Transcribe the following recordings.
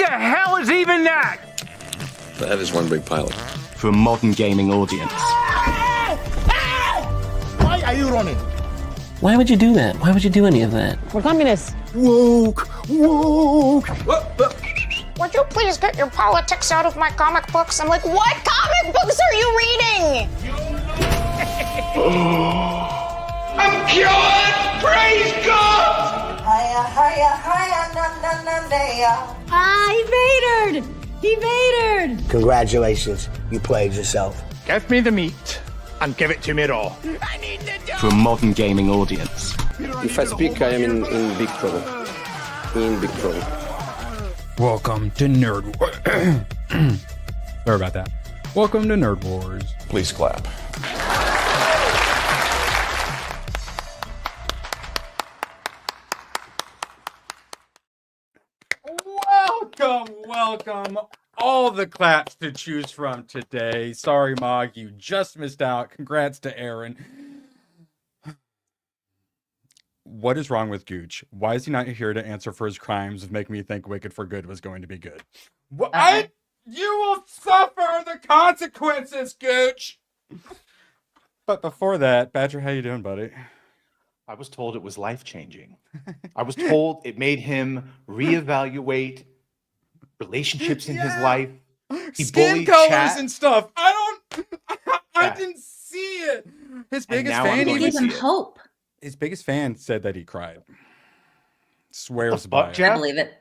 the hell is even that? That is one big pilot. For a modern gaming audience. Why are you running? Why would you do that? Why would you do any of that? We're communists. Woke. Would you please get your politics out of my comic books? I'm like, what comic books are you reading? I'm cured! Praise God! Hiya, hiya, hiya, na na na na. Ah, he vatored! He vatored! Congratulations, you played yourself. Give me the meat and give it to me raw. For a modern gaming audience. If I speak, I am in big trouble. In big trouble. Welcome to Nerd Wars. Sorry about that. Welcome to Nerd Wars. Please clap. Welcome. All the claps to choose from today. Sorry, Mog, you just missed out. Congrats to Aaron. What is wrong with Gooch? Why is he not here to answer for his crimes of making me think Wicked for Good was going to be good? What? You will suffer the consequences, Gooch! But before that, Badger, how you doing, buddy? I was told it was life-changing. I was told it made him reevaluate relationships in his life. He Skin colors and stuff. I didn't see it. His biggest fan Give him hope. His biggest fan said that he cried. Swears the by fuck, it. Jeff? I believe it.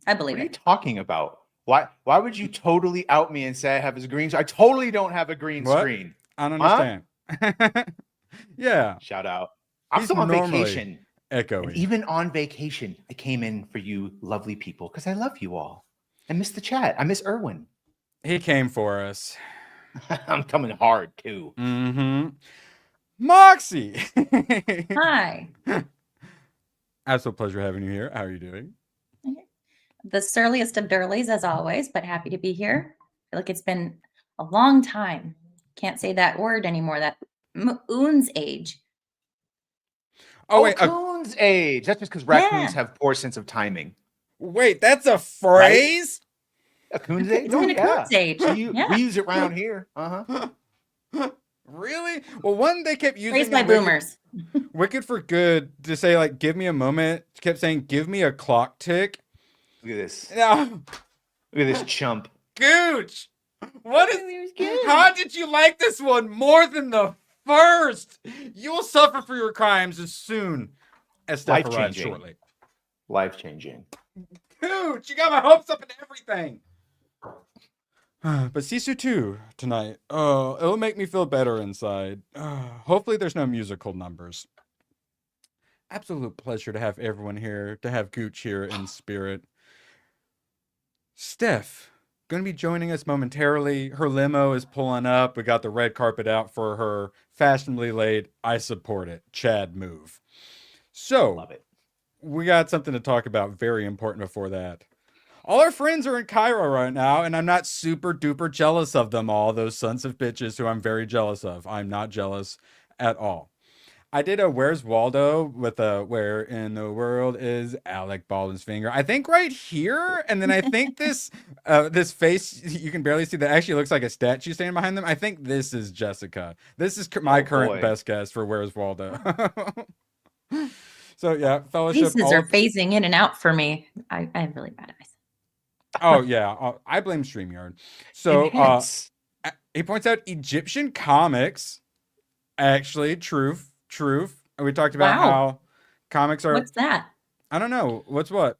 I believe What are you it. talking about? Why would you totally out me and say I have his green screen? I totally don't have a green What? screen. I don't understand. Yeah. Shout out. I'm He's still on normally vacation. Echoing. And even on vacation, I came in for you lovely people because I love you all. I miss the chat. I miss Erwin. He came for us. I'm coming hard too. Mm-hmm. Moxie. Hi. Absolute pleasure having you here. How are you doing? The surliest of durlies, as always, but happy to be here. I feel like it's been a long time. Can't say that word anymore. That Oon's age. Oh, wait. Coon's age. That's just because raccoons have poor sense of timing. Wait, that's a phrase? A coon's age? It's been a coon's age. We use it around here. Really? Well, one they kept using Raised by boomers. Wicked for Good to say, like, give me a moment. Kept saying, give me a clock tick. Look at this. No. Look at this chump. Gooch. What is? How did you like this one more than the first? You will suffer for your crimes as soon as Steph arrives Life-changing. shortly. Life-changing. Gooch, you got my hopes up and everything. But Sisu 2 tonight. Oh, it'll make me feel better inside. Hopefully there's no musical numbers. Absolute pleasure to have everyone here, to have Gooch here in spirit. Steph, going to be joining us momentarily. Her limo is pulling up. We got the red carpet out for her. Fashionably late. I support it. Chad move. So, Love it. we got something to talk about very important before that. All our friends are in Cairo right now, and I'm not super duper jealous of them all, those sons of bitches who I'm very jealous of. I'm not jealous at all. I did a Where's Waldo with a Where in the World is Alec Baldwin's finger? I think right here, and then I think this this face, you can barely see, that actually looks like a statue standing behind them. I think this is Jessica. This is my current best guess for Where's Waldo. So yeah, Fellowship. Pieces are phasing in and out for me. I have really bad eyes. Oh yeah, I blame StreamYard. So he points out Egyptian comics. Actually, truth. And we talked about how comics are. What's that? I don't know. What's what?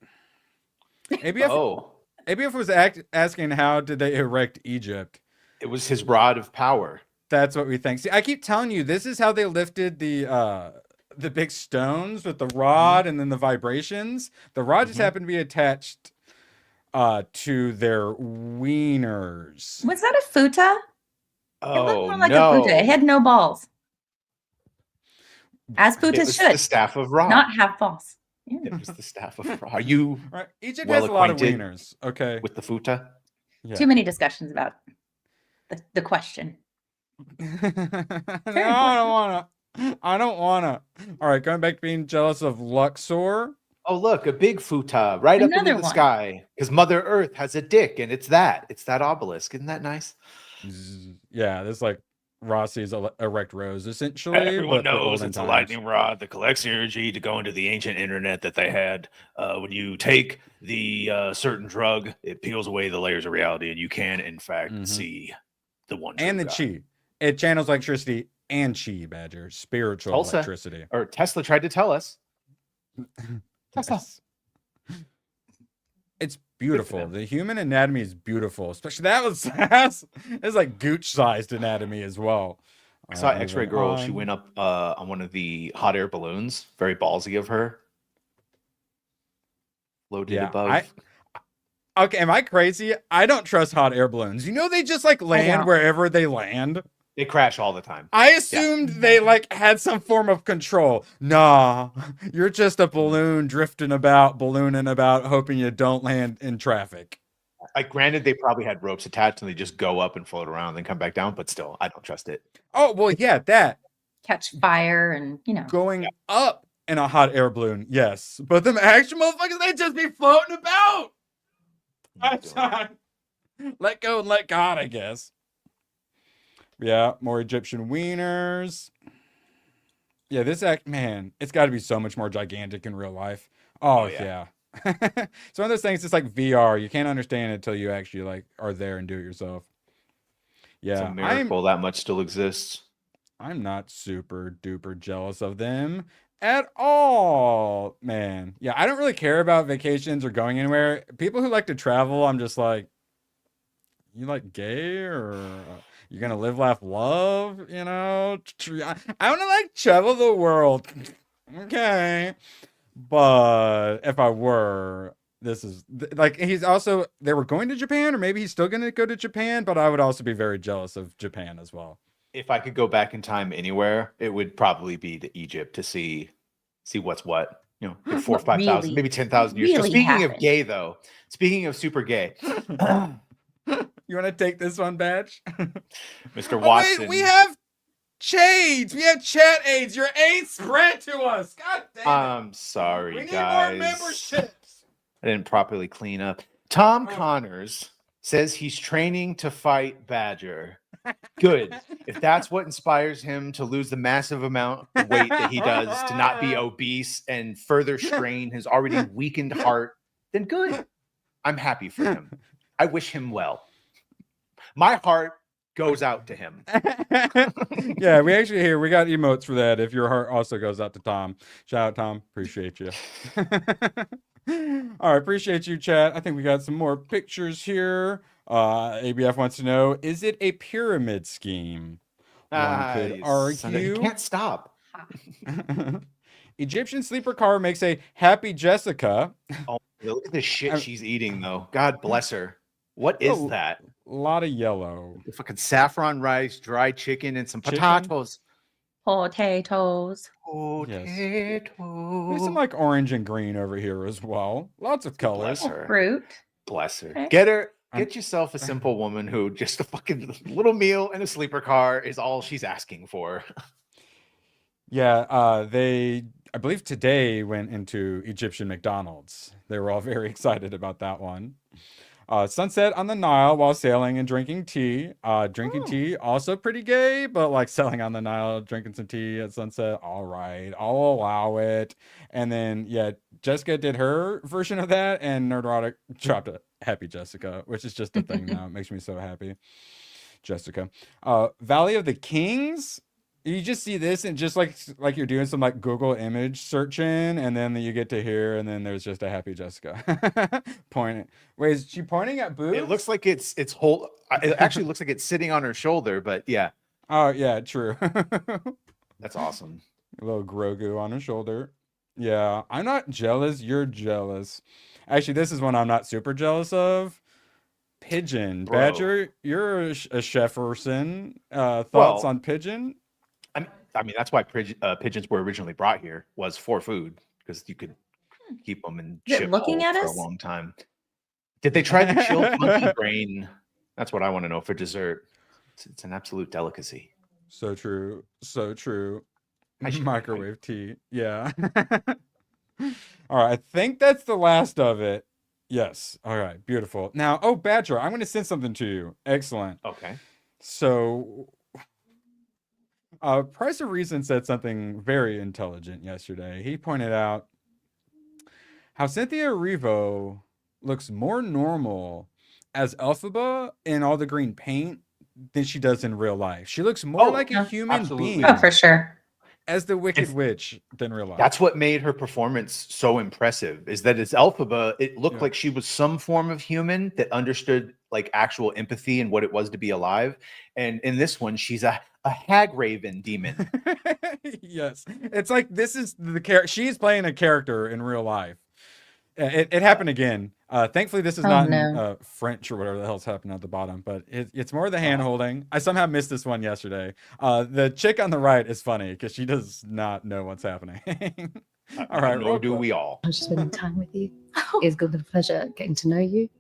ABF was asking how did they erect Egypt? It was his rod of power. That's what we think. See, I keep telling you, this is how they lifted the big stones with the rod and then the vibrations. The rod just happened to be attached to their wieners. Was that a futa? Oh, it looked more like a futa. It had no balls. As futas should. The staff of Ra. Not have balls. Yeah. It was the staff of Ra. Are you right? Egypt has a lot of acquainted wieners. Okay. with the futa? Yeah. Too many discussions about the question. I don't wanna. All right, going back to being jealous of Luxor. Oh, look, a big futa right up Another into the one. sky. Because Mother Earth has a dick, and it's that obelisk. Isn't that nice? Yeah, this is like Rossi's erect rose, essentially. Everyone but for knows olden it's a times. lightning rod that collects energy to go into the ancient internet that they had. When you take the certain drug, it peels away the layers of reality, and you can, in fact, see the one true And the God. chi. It channels electricity and chi, Badger. Spiritual Tulsa, electricity. or Tesla tried to tell us. Tesla. It's beautiful. The human anatomy is beautiful, especially that's like gooch-sized anatomy as well. I saw X-Ray Girl. She went up on one of the hot air balloons. Very ballsy of her. Loaded above. Okay, am I crazy? I don't trust hot air balloons. You know they just like land wherever they land. They crash all the time. I assumed they like had some form of control. Nah, you're just a balloon drifting about, ballooning about, hoping you don't land in traffic. Like, granted, they probably had ropes attached and they just go up and float around and then come back down, but still, I don't trust it. Oh, well, yeah, that. Catch fire and, Going up in a hot air balloon, yes. But them actual motherfuckers, they just be floating about. Let go and let God, I guess. Yeah, more Egyptian wieners. Yeah, this man, it's got to be so much more gigantic in real life. Oh yeah. It's one of those things. It's like VR. You can't understand it until you actually like are there and do it yourself. Yeah, it's a miracle that much still exists. I'm not super duper jealous of them at all, man. Yeah, I don't really care about vacations or going anywhere. People who like to travel, I'm just like, you like gay or you're gonna live, laugh, love? You know, I want to like travel the world. Okay, but if I were, this is like he's also they were going to Japan, or maybe he's still gonna go to Japan. But I would also be very jealous of Japan as well. If I could go back in time anywhere, it would probably be to Egypt to see what's what. You know, in 4,000 or 5,000, maybe 10,000 years. So speaking of gay, though, speaking of super gay. You want to take this one, Badge? Mr. Watson. Wait, we have shades. We have chat aids. Your aids spread to us. God damn it. I'm sorry, we need guys. more memberships. I didn't properly clean up. Tom Connors says he's training to fight Badger. Good. If that's what inspires him to lose the massive amount of weight that he does, to not be obese and further strain his already weakened heart, then good. I'm happy for him. I wish him well. My heart goes out to him. Yeah, we got emotes for that. If your heart also goes out to Tom. Shout out, Tom. Appreciate you. All right, appreciate you, chat. I think we got some more pictures here. ABF wants to know, is it a pyramid scheme? One could argue. You can't stop. Egyptian sleeper car makes a happy Jessica. Oh, look at the shit she's eating, though. God bless her. What is that? A lot of yellow. The fucking saffron rice, dried chicken, and some potatoes. Potatoes. Yes. There's some like orange and green over here as well. Lots of colors. Bless her. Fruit. Bless her. Okay. Get yourself a simple woman who just a fucking little meal and a sleeper car is all she's asking for. Yeah, I believe today went into Egyptian McDonald's. They were all very excited about that one. Sunset on the Nile while sailing and drinking tea. Drinking tea, also pretty gay, but like sailing on the Nile, drinking some tea at sunset, all right, I'll allow it. And then, yeah, Jessica did her version of that, and Nerdotic dropped a happy Jessica, which is just a thing now. It makes me so happy. Jessica. Valley of the Kings. You just see this and just like you're doing some like Google image searching, and then you get to here, and then there's just a happy Jessica pointing. Wait, is she pointing at boobs? It looks like it's whole. It actually looks like it's sitting on her shoulder, but yeah. Oh yeah, true. That's awesome. A little Grogu on her shoulder. Yeah, I'm not jealous. You're jealous. Actually, this is one I'm not super jealous of. Pigeon. Bro. Badger, you're a chef-person. Thoughts on pigeon? I mean, that's why pigeons were originally brought here, was for food, because you could keep them in Is it ship looking hold at for us? a long time. Did they try the chilled monkey brain? That's what I want to know for dessert. It's an absolute delicacy. So true. So true. I should- Microwave tea. Yeah. All right, I think that's the last of it. Yes. All right, beautiful. Now, oh, Badger, I'm going to send something to you. Excellent. Okay. So, Price of Reason said something very intelligent yesterday. He pointed out how Cynthia Erivo looks more normal as Elphaba in all the green paint than she does in real life. She looks more like a human being. Oh, for sure. As the Wicked Witch than real life. That's what made her performance so impressive, is that as Elphaba, it looked like she was some form of human that understood like actual empathy and what it was to be alive. And in this one, she's a hag raven demon. Yes. It's like this is the character. She's playing a character in real life. It happened again. Thankfully, this is not in French or whatever the hell's happening at the bottom, but it's more the hand holding. I somehow missed this one yesterday. The chick on the right is funny because she does not know what's happening. All right, nor do we all. I was just spending time with you. It's been a pleasure getting to know you,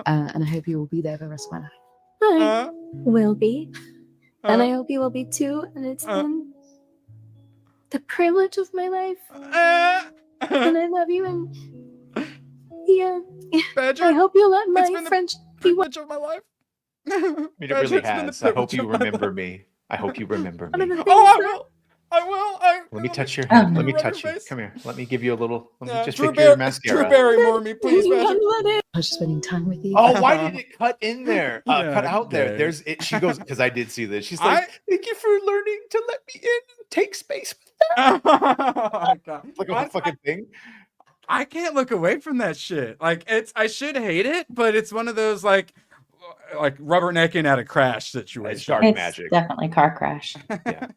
and I hope you will be there for the rest of my life. I will be, and I hope you will be too. And it's been the privilege of my life, and I love you. And yeah, Badger, I hope you let my French be one of my life. It really has. I hope you remember me. I hope you remember me. Oh, I will. Let me touch your hand. Let me touch you. Come here. Let me give you a little. Let me just Drew fix your mascara. Drew Barrymore me, please, Badger. I was just spending time with you. Oh, why did it cut in there? Yeah, Cut out there. okay. There's it. She goes, because I did see this. She's like, thank you for learning to let me in. Take space. Oh, God. Like a fucking thing. I can't look away from that shit. Like I should hate it, but it's one of those like rubbernecking at a crash situation. It's dark magic. Definitely car crash. Yeah.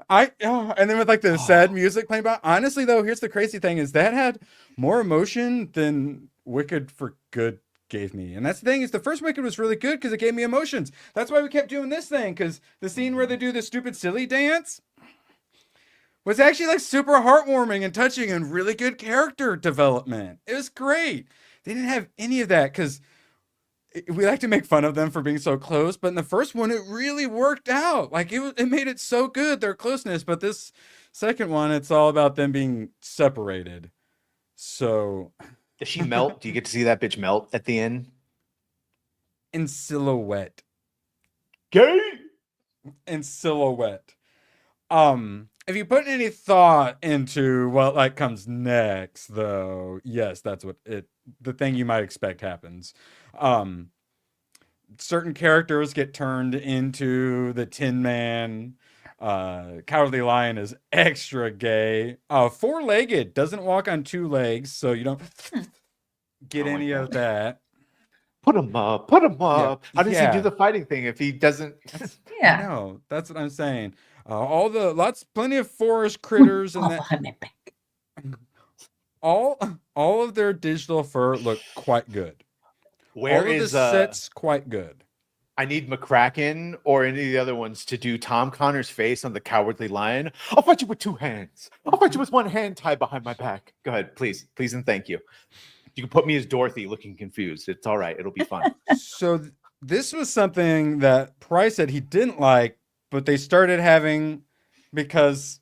And then with like the sad music playing by. Honestly, though, here's the crazy thing: is that had more emotion than Wicked for Good gave me. And that's the thing, is the first Wicked was really good because it gave me emotions. That's why we kept doing this thing, because the scene where they do the stupid silly dance was actually like super heartwarming and touching and really good character development. It was great. They didn't have any of that because we like to make fun of them for being so close, but in the first one, it really worked out. Like it made it so good, their closeness. But this second one, it's all about them being separated. So does she melt? Do you get to see that bitch melt at the end? In silhouette. Gay? In silhouette. If you put any thought into what like comes next, though, yes, that's what the thing you might expect happens. Certain characters get turned into the Tin Man. Cowardly Lion is extra gay. Four-legged, doesn't walk on two legs, so you don't get any of that. Put him up. Put him up. Yeah. How does he do the fighting thing if he doesn't? Yeah. No, that's what I'm saying. Plenty of forest critters and that. All of their digital fur look quite good. Where all of is the sets quite good? I need McCracken or any of the other ones to do Tom Connor's face on the Cowardly Lion. I'll fight you with two hands. I'll fight you with one hand tied behind my back. Go ahead, please, please, and thank you. You can put me as Dorothy, looking confused. It's all right. It'll be fun. So this was something that Price said he didn't like, but they started having because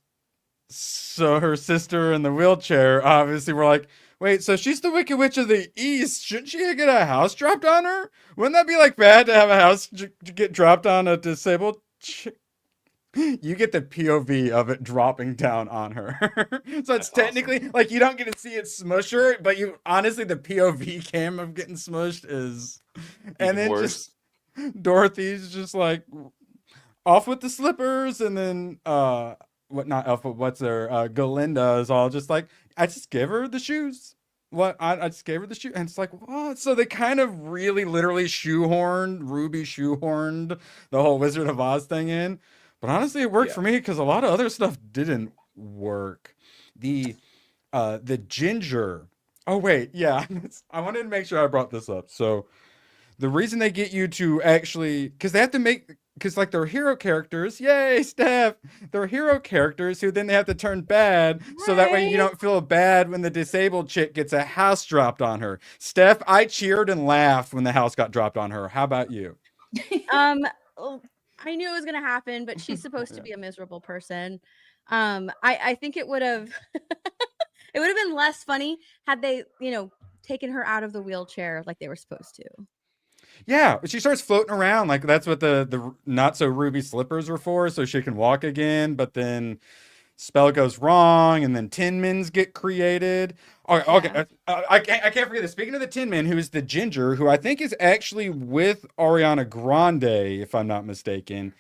her sister in the wheelchair obviously were like, wait, so she's the Wicked Witch of the East. Shouldn't she get a house dropped on her? Wouldn't that be like bad to have a house get dropped on a disabled chick? You get the POV of it dropping down on her. So it's technically awesome. Like you don't get to see it smush her, but you honestly the POV cam of getting smushed is and then worse. Just Dorothy's just like off with the slippers, and then Galinda is all just like, I just gave her the shoes. I just gave her the shoe, and it's like, what? So they kind of really literally Ruby shoehorned the whole Wizard of Oz thing in. But honestly, it worked for me because a lot of other stuff didn't work. The ginger. Oh wait, yeah. I wanted to make sure I brought this up. So the reason they get you to actually, because they have to make, because like they're hero characters. Yay, Steph! They're hero characters who then they have to turn bad, so that way you don't feel bad when the disabled chick gets a house dropped on her. Steph, I cheered and laughed when the house got dropped on her. How about you? I knew it was going to happen, but she's supposed to be a miserable person. I think it would have It would have been less funny had they, taken her out of the wheelchair like they were supposed to. Yeah, she starts floating around like that's what the not so ruby slippers were for, so she can walk again. But then spell goes wrong, and then Tin Mins get created. Okay. I can't forget this. Speaking of the Tin Min, who is the ginger, who I think is actually with Ariana Grande, if I'm not mistaken.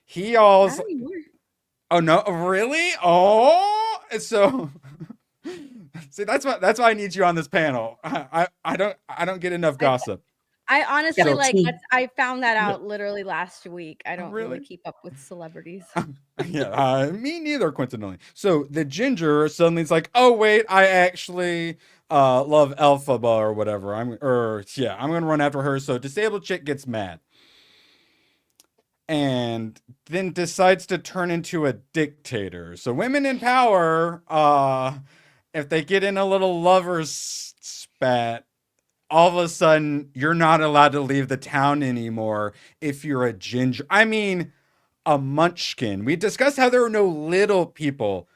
He also. Oh no! Really? Oh, so. See, that's why I need you on this panel. I don't get enough gossip. I honestly So- I found that out literally last week. I don't really keep up with celebrities. Yeah, me neither, coincidentally. So the ginger suddenly is like, oh wait, I actually love Elphaba or whatever. I'm gonna run after her. So disabled chick gets mad. And then decides to turn into a dictator. So women in power, if they get in a little lover's spat, all of a sudden you're not allowed to leave the town anymore if you're a ginger. I mean, a munchkin. We discussed how there are no little people.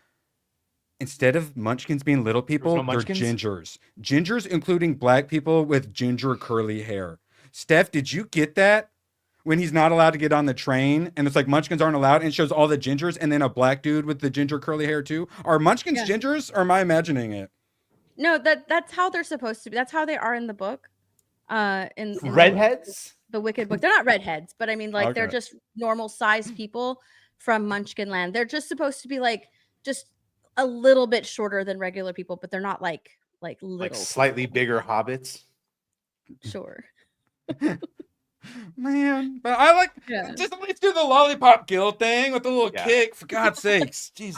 Instead of munchkins being little people, no they're munchkins? gingers. Gingers, including black people with ginger curly hair. Steph, did you get that? When he's not allowed to get on the train, and it's like munchkins aren't allowed, and it shows all the gingers, and then a black dude with the ginger curly hair too. Are munchkins gingers, or am I imagining it? No, that's how they're supposed to be. That's how they are in the book. In Redheads? The Wicked book. They're not redheads, but I mean, like they're Okay. just normal sized people from Munchkin Land. They're just supposed to be like just a little bit shorter than regular people, but they're not like little. Like slightly bigger hobbits. Sure. Man, but I like just at least do the lollipop guild thing with the little kick, for God's sakes. Jeez.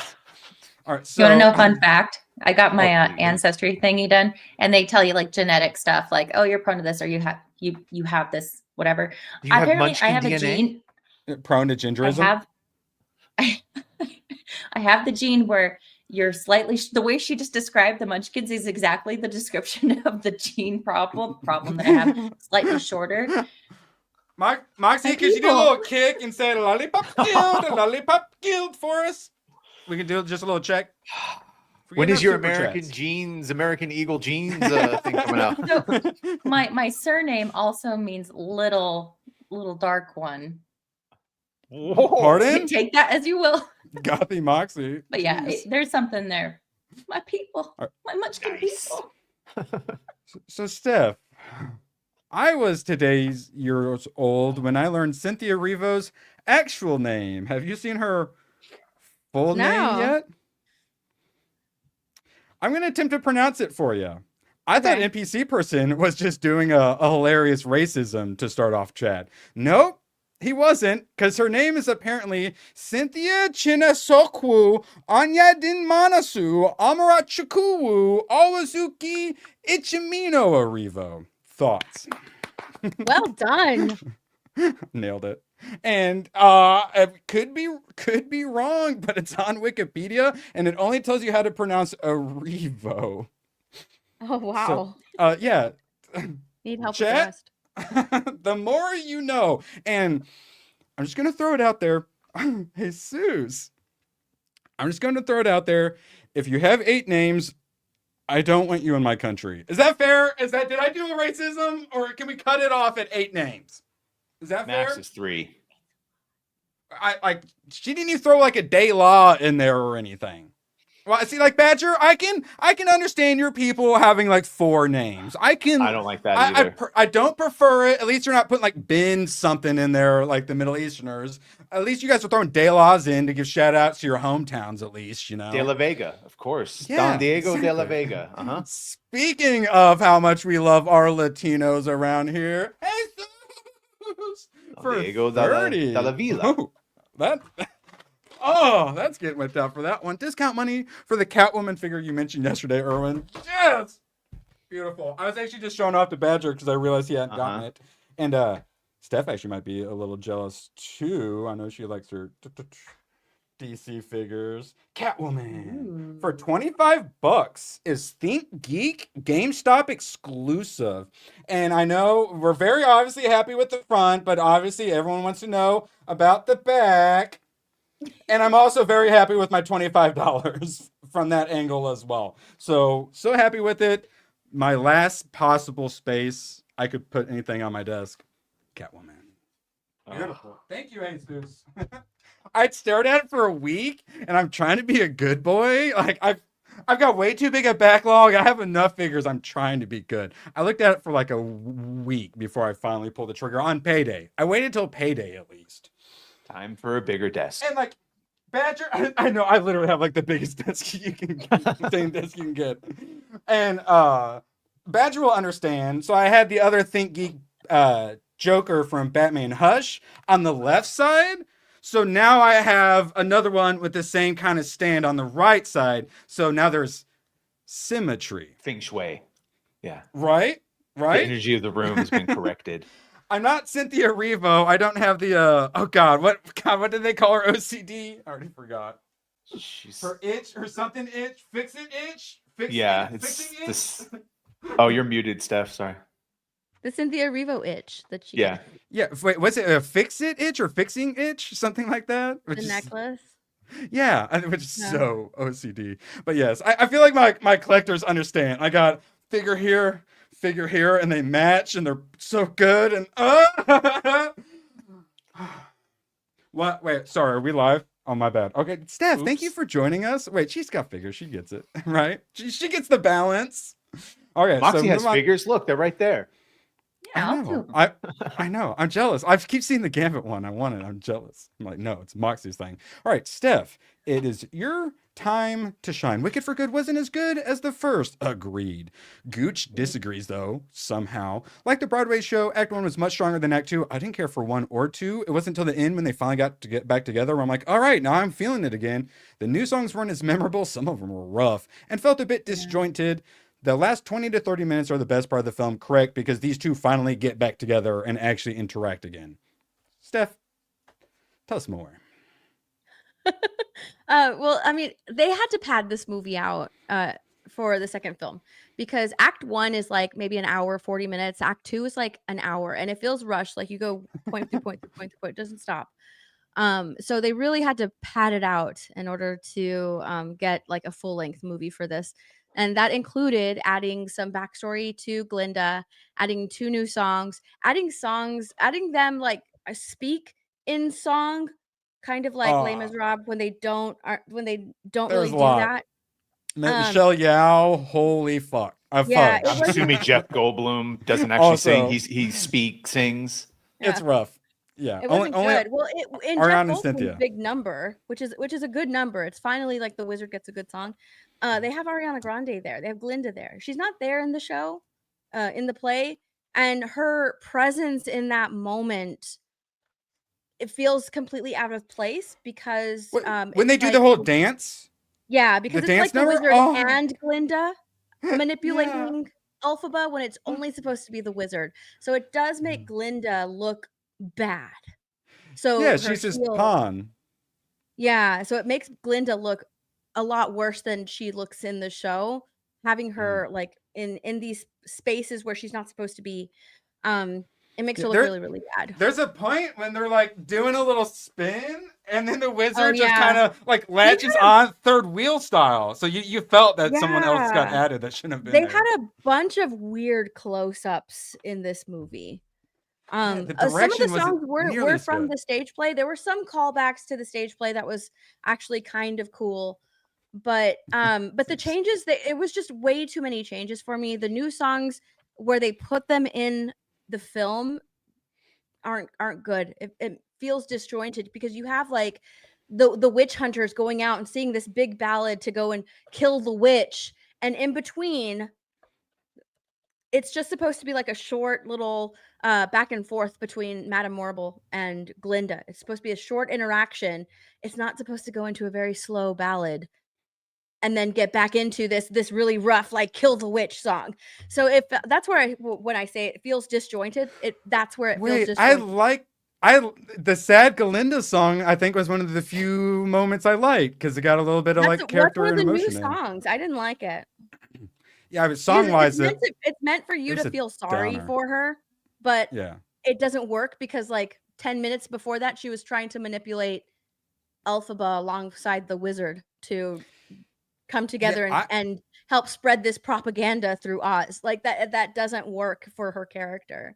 All right, so You want to know a fun fact? I got my ancestry thingy done, and they tell you like genetic stuff, like, oh, you're prone to this, or you have this, whatever. Do you have Apparently, I munchkin have a DNA? gene. Prone to gingerism? I have the gene where you're slightly the way she just described the munchkins is exactly the description of the gene problem that I have, slightly shorter. Moxie, could you do a little kick and say lollipop guild for us? We can do just a little check. When Forget is your our super American Eagle jeans thing coming out? So, my surname also means little dark one. Pardon? Take that as you will. Gothy Moxie. But yeah, Jeez. there's something there. My people, my munchkin people. So Steph, I was today's years old when I learned Cynthia Erivo's actual name. Have you seen her full name yet? I'm going to attempt to pronounce it for you. I thought NPC person was just doing a hilarious racism to start off chat. Nope, he wasn't, because her name is apparently Cynthia Chinasokwu Anyadin Manasu Amarachukuwu Awazuki Ichimino Erivo. Thoughts? Well done. Nailed it. And it could be wrong, but it's on Wikipedia, and it only tells you how to pronounce Erivo. Oh wow. So, yeah. Need help Chat? with the rest. The more you know. And I'm just gonna throw it out there. Jesus. I'm just gonna throw it out there. If you have 8 names, I don't want you in my country. Is that fair? Did I do a racism, or can we cut it off at 8 names? Is that fair? Max is 3. She didn't even throw like a day law in there or anything. Well, see, like Badger, I can understand your people having like 4 names. I don't like that either. I don't prefer it. At least you're not putting like bin something in there like the Middle Easterners. At least you guys are throwing de laws in to give shout outs to your hometowns, at least, you know. De La Vega, of course. Yeah, Don Diego de la exactly. Vega. Uh-huh. Speaking of how much we love our Latinos around here, for Diego 30. de la Villa. That's getting whipped out for that one. Discount money for the Catwoman figure you mentioned yesterday, Erwin. Yes! Beautiful. I was actually just showing off to Badger because I realized he hadn't gotten it. And Steph actually might be a little jealous too. I know she likes her DC figures. Catwoman for $25 is Think Geek GameStop exclusive. And I know we're very obviously happy with the front, but obviously everyone wants to know about the back. And I'm also very happy with my $25 from that angle as well. So happy with it. My last possible space I could put anything on my desk. Catwoman. Beautiful. Thank you, Jesus. I'd stared at it for a week, and I'm trying to be a good boy. Like I've got way too big a backlog. I have enough figures. I'm trying to be good. I looked at it for like a week before I finally pulled the trigger on payday. I waited till payday at least. Time for a bigger desk. And like Badger, I know I literally have like the biggest desk you can get, same desk you can get. And Badger will understand. So I had the other Think Geek Joker from Batman Hush on the left side. So now I have another one with the same kind of stand on the right side. So now there's symmetry. Feng shui. Yeah. Right? The energy of the room has been corrected. I'm not Cynthia Erivo. I don't have the what did they call her? OCD? I already forgot. Her itch or something itch. Fix it itch. Fixing this. Oh, you're muted, Steph. Sorry. The Cynthia Erivo itch that she Yeah. Yeah. Wait, was it a fix it itch or fixing itch? Something like that? the necklace. Yeah, which is so OCD. But yes, I feel like my collectors understand. I got figure here, and they match, and they're so good. And what? Wait, sorry, are we live? Oh, my bad. Okay, Steph, thank you for joining us. Wait, she's got figures. She gets it, right? She gets the balance. Okay, Moxie has figures. Look, they're right there. I know. I'm jealous. I keep seeing the Gambit one. I want it. I'm jealous. I'm like, no, it's Moxie's thing. All right, Steph, it is your time to shine. Wicked for Good wasn't as good as the first. Agreed. Gooch disagrees, though, somehow. Like the Broadway show, Act 1 was much stronger than Act 2. I didn't care for 1 or 2. It wasn't until the end when they finally got to get back together where I'm like, all right, now I'm feeling it again. The new songs weren't as memorable. Some of them were rough and felt a bit disjointed. The last 20 to 30 minutes are the best part of the film, correct? Because these two finally get back together and actually interact again. Steph, tell us more. Well, I mean, they had to pad this movie out for the second film because Act 1 is like maybe an hour, 40 minutes. Act 2 is like an hour, and it feels rushed. Like you go point through point through point through point. It doesn't stop. So they really had to pad it out in order to get like a full-length movie for this. And that included adding some backstory to Glinda, adding 2 new songs, adding them like a speak in song, kind of like Les Miserables when they don't really do that. Michelle Yao, holy fuck. I'm assuming Jeff Goldblum doesn't actually sing. He sings. Yeah. It's rough. Yeah. It wasn't good. Well, in Jeff Ariana and Goldblum's Cynthia. big number, which is a good number. It's finally like the wizard gets a good song. They have Ariana Grande there. They have Glinda there. She's not there in the show, in the play, and her presence in that moment, it feels completely out of place because when they do the whole dance. Yeah, because the it's like dance the number? wizard and Glinda manipulating Elphaba when it's only supposed to be the wizard. So it does make Glinda look bad. So yeah, she's his pawn. Yeah, so it makes Glinda look a lot worse than she looks in the show, having her like in these spaces where she's not supposed to be. It makes her look really, really bad. There's a point when they're like doing a little spin, and then the wizard just kind of like latches on third wheel style. So you felt that someone else got added that shouldn't have been. They there. had a bunch of weird close-ups in this movie. Some of the songs were from the stage play. There were some callbacks to the stage play that was actually kind of cool. But the changes, it was just way too many changes for me. The new songs where they put them in the film aren't good. It feels disjointed because you have like the witch hunters going out and singing this big ballad to go and kill the witch, and in between it's just supposed to be like a short little back and forth between Madame Morrible and Glinda. It's supposed to be a short interaction. It's not supposed to go into a very slow ballad and then get back into this really rough, like kill the witch song. So if that's where when I say it feels disjointed, that's where it feels disjointed. The sad Galinda song, I think, was one of the few moments I liked because it got a little bit of like character and emotion. That's one of the new songs. I didn't like it. Yeah, but song-wise, it's meant for you to feel sorry for her, but it doesn't work because like 10 minutes before that, she was trying to manipulate Elphaba alongside the wizard to come together and help spread this propaganda through Oz. Like that doesn't work for her character.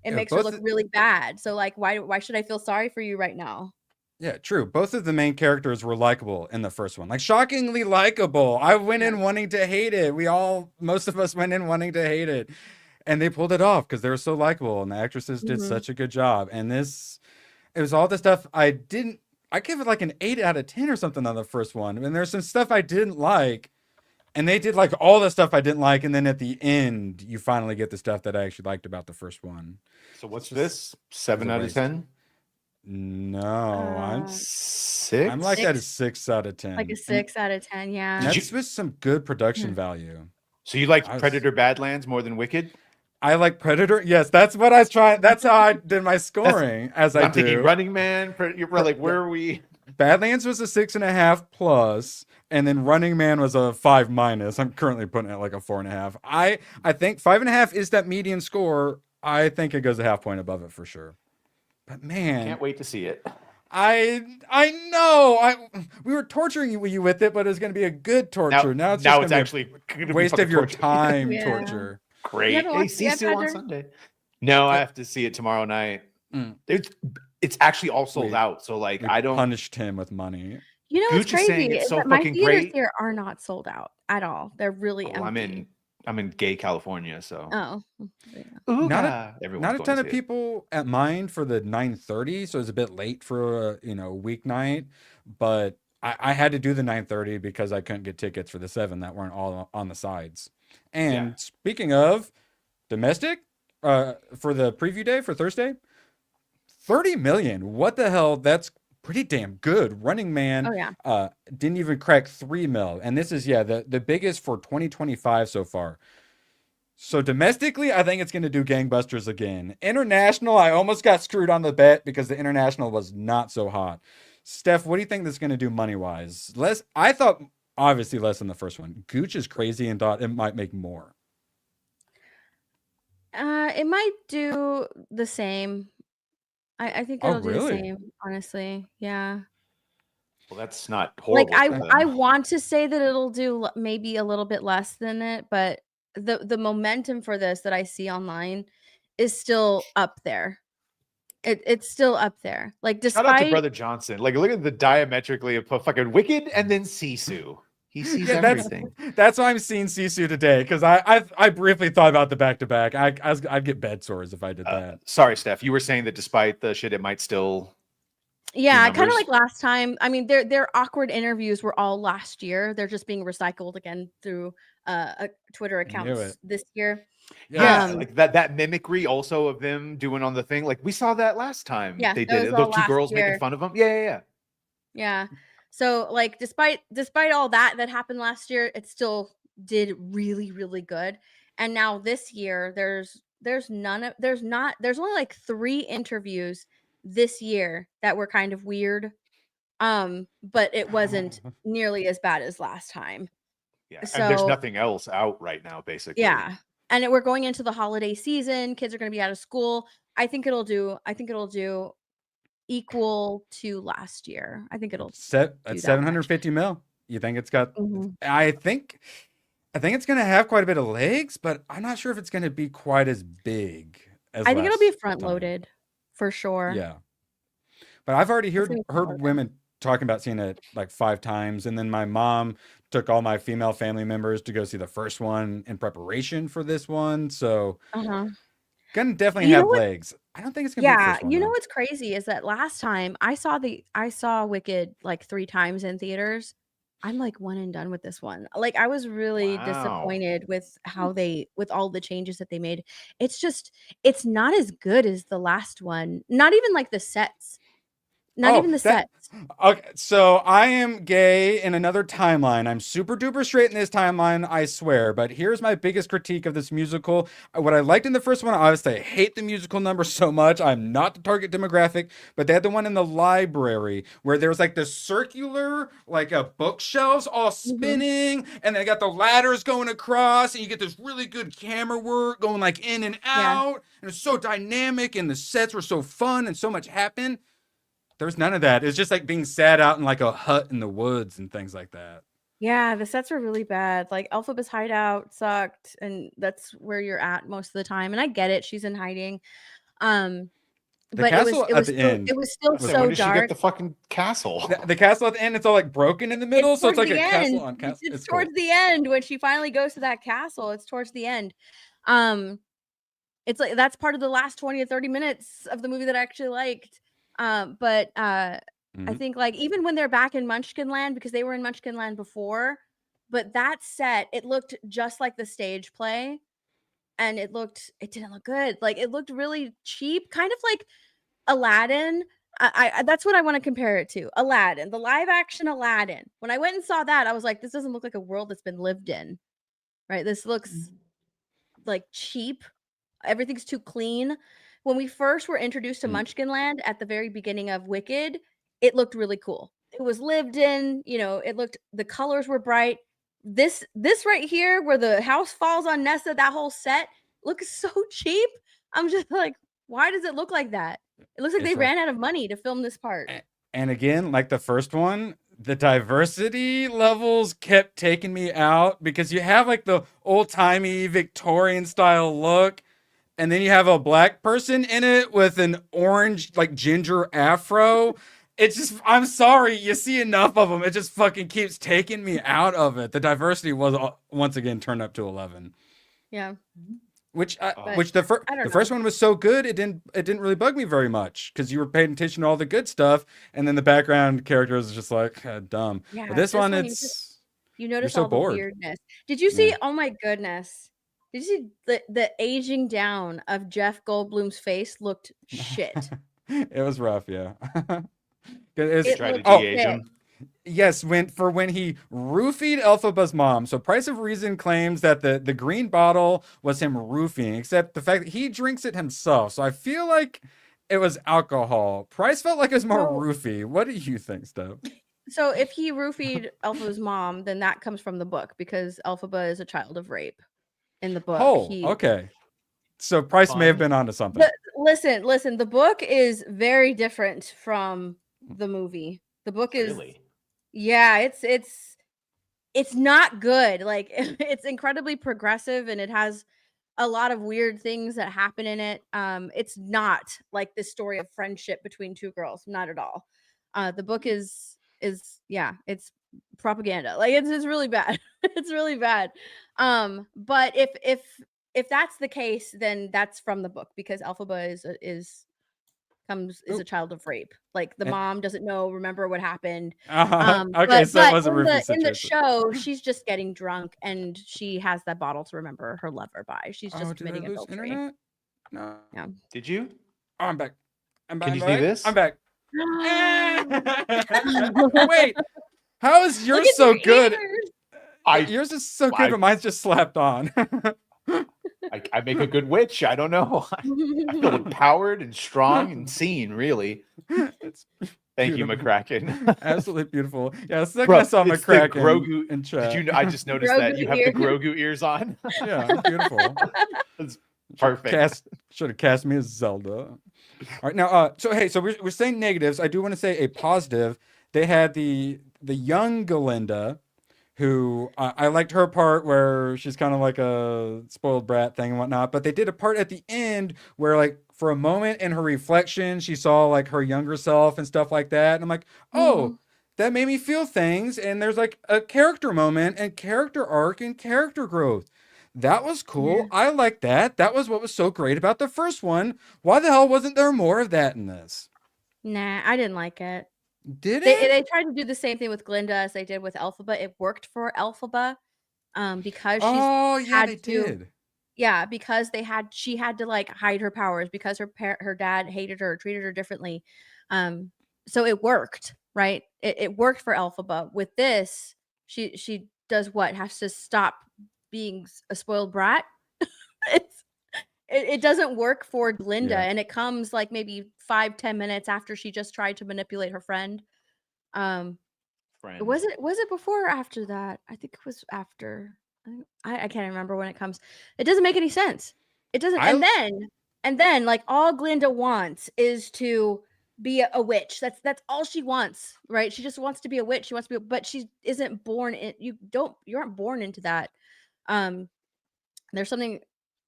It makes her look really bad. So like, why should I feel sorry for you right now? Yeah, true. Both of the main characters were likable in the first one. Like shockingly likable. I went in wanting to hate it. Most of us went in wanting to hate it. And they pulled it off because they were so likable and the actresses did such a good job. And it was all the stuff I give it like an 8 out of 10 or something on the first one. And there's some stuff I didn't like. And they did like all the stuff I didn't like. And then at the end, you finally get the stuff that I actually liked about the first one. So what's this? 7 out of 10? No, I'm 6. I'm like at a 6 out of 10. Like a 6 out of 10, yeah. That's with some good production value. So you like Predator Badlands more than Wicked? I like Predator. Yes, that's what I was trying. That's how I did my scoring. I'm thinking Running Man. You're like, where are we? Badlands was a 6.5 plus, and then Running Man was a 5 minus. I'm currently putting it like a 4.5. I think 5.5 is that median score. I think it goes a half point above it for sure. But man, can't wait to see it. I know. We were torturing you with it, but it's going to be a good torture. Now it's actually a waste of your torture. time torture. Great. Hey, Sisu on Sunday. No, I have to see it tomorrow night. It's actually all sold out. So like, I don't punished him with money. You know what's crazy it's is so that my fucking theaters great. here are not sold out at all. They're really empty. I'm in gay California, so Not a ton of people at mine for the 9:30, so it's a bit late for a weeknight. But I had to do the 9:30 because I couldn't get tickets for the 7 that weren't all on the sides. And speaking of domestic, for the preview day for Thursday, 30 million. What the hell? That's pretty damn good. Running Man didn't even crack 3 mil. And this is, the biggest for 2025 so far. So domestically, I think it's going to do gangbusters again. International, I almost got screwed on the bet because the international was not so hot. Steph, what do you think this is going to do money-wise? I thought obviously less than the first one. Gooch is crazy and thought it might make more. It might do the same. I think it'll do the same, honestly. Yeah. Well, that's not horrible. Like I want to say that it'll do maybe a little bit less than it, but the momentum for this that I see online is still up there. It's still up there. Like despite shout out to Brother Johnson. Like look at the diametrically of fucking Wicked and then Sisu. He sees everything. That's why I'm seeing Sisu today because I briefly thought about the back-to-back. I'd get bed sores if I did that. Sorry, Steph. You were saying that despite the shit, it might still. Yeah, kind of like last time. I mean, their awkward interviews were all last year. They're just being recycled again through Twitter accounts this year. Yeah, like that mimicry also of them doing on the thing. Like we saw that last time. Yeah, they did it. Those two girls making fun of them. Yeah. So like despite all that happened last year, it still did really, really good. And now this year there's only like 3 interviews this year that were kind of weird. But it wasn't nearly as bad as last time. Yeah. So, and there's nothing else out right now, basically. Yeah. And we're going into the holiday season. Kids are going to be out of school. I think it'll do equal to last year. I think it'll set at 750 mil. You think it's got I think it's going to have quite a bit of legs, but I'm not sure if it's going to be quite as big as I think it'll be front loaded for sure. Yeah. But I've already heard women talking about seeing it like 5 times, and then my mom took all my female family members to go see the first one in preparation for this one. So gonna definitely have legs. I don't think it's gonna be the first one, you know what's crazy is that last time I saw Wicked like 3 times in theaters. I'm like one and done with this one. Like I was really disappointed with how with all the changes that they made. It's not as good as the last one. Not even like the sets. Not even the sets. Okay, so I am gay in another timeline. I'm super duper straight in this timeline, I swear. But here's my biggest critique of this musical. What I liked in the first one, obviously, I hate the musical number so much. I'm not the target demographic. But they had the one in the library where there was like the circular, like bookshelves all spinning, and they got the ladders going across, and you get this really good camera work going like in and out. And it's so dynamic, and the sets were so fun, and so much happened. There was none of that. It's just like being sat out in like a hut in the woods and things like that. Yeah, the sets are really bad. Like Elphaba's hideout sucked, and that's where you're at most of the time. And I get it; she's in hiding. The But castle at the still, end. it was still When so did she dark. get the fucking castle? The castle at the end, it's all like broken in the middle, so it's like a castle on castle. It's towards the end when she finally goes to that castle. It's towards the end. It's like that's part of the last 20 to 30 minutes of the movie that I actually liked. I think like even when they're back in Munchkinland, because they were in Munchkinland before, but that set, it looked just like the stage play, and it didn't look good. Like it looked really cheap, kind of like Aladdin. I that's what I want to compare it to. Aladdin, the live action Aladdin. When I went and saw that, I was like, this doesn't look like a world that's been lived in. Right? This looks like cheap. Everything's too clean. When we first were introduced to Munchkinland at the very beginning of Wicked, it looked really cool. It was lived in, the colors were bright. This right here where the house falls on Nessa, that whole set looks so cheap. I'm just like, why does it look like that? It looks like they ran out of money to film this part. And again, like the first one, the diversity levels kept taking me out because you have like the old-timey Victorian style look, and then you have a black person in it with an orange, like ginger afro. It's just, I'm sorry, you see enough of them. It just fucking keeps taking me out of it. The diversity was once again turned up to 11. Yeah. Which the first one was so good, it didn't really bug me very much because you were paying attention to all the good stuff, and then the background characters is just like dumb. Yeah, but this one it's you notice so all the bored. weirdness. Did you see? Oh my goodness! Did you see the aging down of Jeff Goldblum's face looked shit. It was rough, yeah. It tried to de-age him. Yes, when he roofied Elphaba's mom. So Price of Reason claims that the green bottle was him roofing, except the fact that he drinks it himself. So I feel like it was alcohol. Price felt like it was more roofy. What do you think, Steph? So if he roofied Elphaba's mom, then that comes from the book because Elphaba is a child of rape in the book. Oh, okay. So Price may have been onto something. Listen. The book is very different from the movie. The book is yeah, it's not good. Like it's incredibly progressive and it has a lot of weird things that happen in it. It's not like this story of friendship between two girls, not at all. The book is it's propaganda. Like it's really bad. It's really bad. But if that's the case, then that's from the book because Elphaba is a child of rape. Like the mom doesn't remember what happened. Okay, so it was a roofie situation. In the show, she's just getting drunk and she has that bottle to remember her lover by. She's just committing adultery. No. Yeah. Did you? Oh, I'm back. Can you see this? I'm back. Wait, how is yours so good? Yours is so good, but mine's just slapped on. I make a good witch. I don't know. I feel empowered and strong and seen, really. Thank you, McCracken. Absolutely beautiful. Yeah, the second I saw McCracken Grogu in chat. Did you know? I just noticed Grogu that you have the Grogu ears on. Yeah, beautiful. That's perfect. Should have cast me as Zelda. All right, now, so we're saying negatives. I do want to say a positive. They had the young Galinda, who I liked her part where she's kind of like a spoiled brat thing and whatnot, but they did a part at the end where like for a moment in her reflection, she saw like her younger self and stuff like that. And I'm like, oh, that made me feel things. And there's like a character moment and character arc and character growth. That was cool. Yeah. I like that. That was what was so great about the first one. Why the hell wasn't there more of that in this? Nah, I didn't like it. Did it? They tried to do the same thing with Glinda as they did with Elphaba. It worked for Elphaba because they did. Yeah, because she had to like hide her powers because her dad hated her, treated her differently. So it worked, right? It worked for Elphaba. With this, she does what? Has to stop being a spoiled brat. It doesn't work for Glinda, and it comes like maybe 5-10 minutes after she just tried to manipulate her friend. Was it before or after that? I think it was after. I can't remember when it comes. It doesn't make any sense. It doesn't. And then like all Glinda wants is to be a witch. That's all she wants, right? She just wants to be a witch. She wants to be, but she isn't born in. You aren't born into that. There's something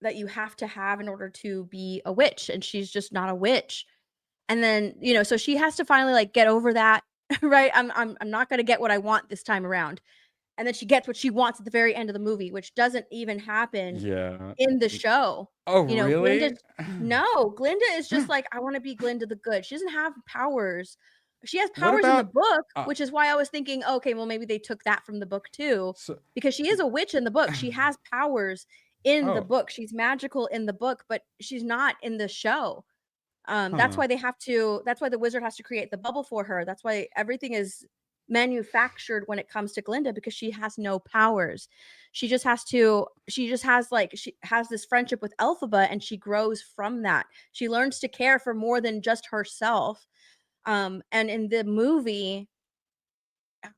that you have to have in order to be a witch, and she's just not a witch. And then, so she has to finally like get over that, right? I'm not going to get what I want this time around. And then she gets what she wants at the very end of the movie, which doesn't even happen in the show. Oh, really? Glinda is just like, I want to be Glinda the Good. She doesn't have powers. She has powers in the book, which is why I was thinking, okay, well, maybe they took that from the book too, because she is a witch in the book. She has powers in the book. She's magical in the book, but she's not in the show. That's why that's why the wizard has to create the bubble for her. That's why everything is manufactured when it comes to Glinda, because she has no powers. She has this friendship with Elphaba, and she grows from that. She learns to care for more than just herself. And in the movie,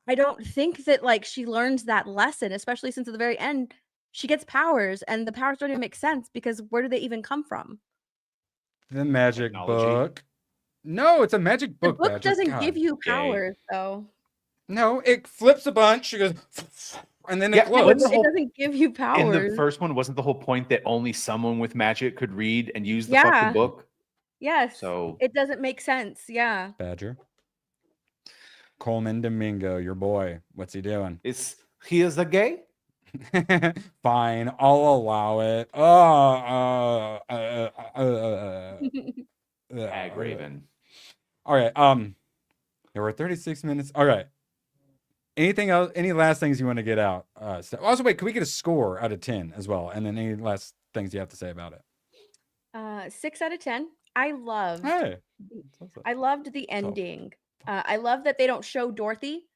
I don't think that like she learns that lesson, especially since at the very end she gets powers, and the powers don't even make sense because where do they even come from? The magic book. No, it's a magic book. The book doesn't give you powers, though. No, it flips a bunch. She goes, and then it glows. It doesn't give you powers. In the first one, wasn't the whole point that only someone with magic could read and use the fucking book? Yes. So it doesn't make sense. Yeah. Badger. Coleman Domingo, your boy. What's he doing? He is a gay? Fine, I'll allow it. Ag Raven. All right. There were 36 minutes. All right. Anything else? Any last things you want to get out? Also, wait, can we get a score out of 10 as well? And then any last things you have to say about it? 6 out of 10. I loved the ending. I love that they don't show Dorothy.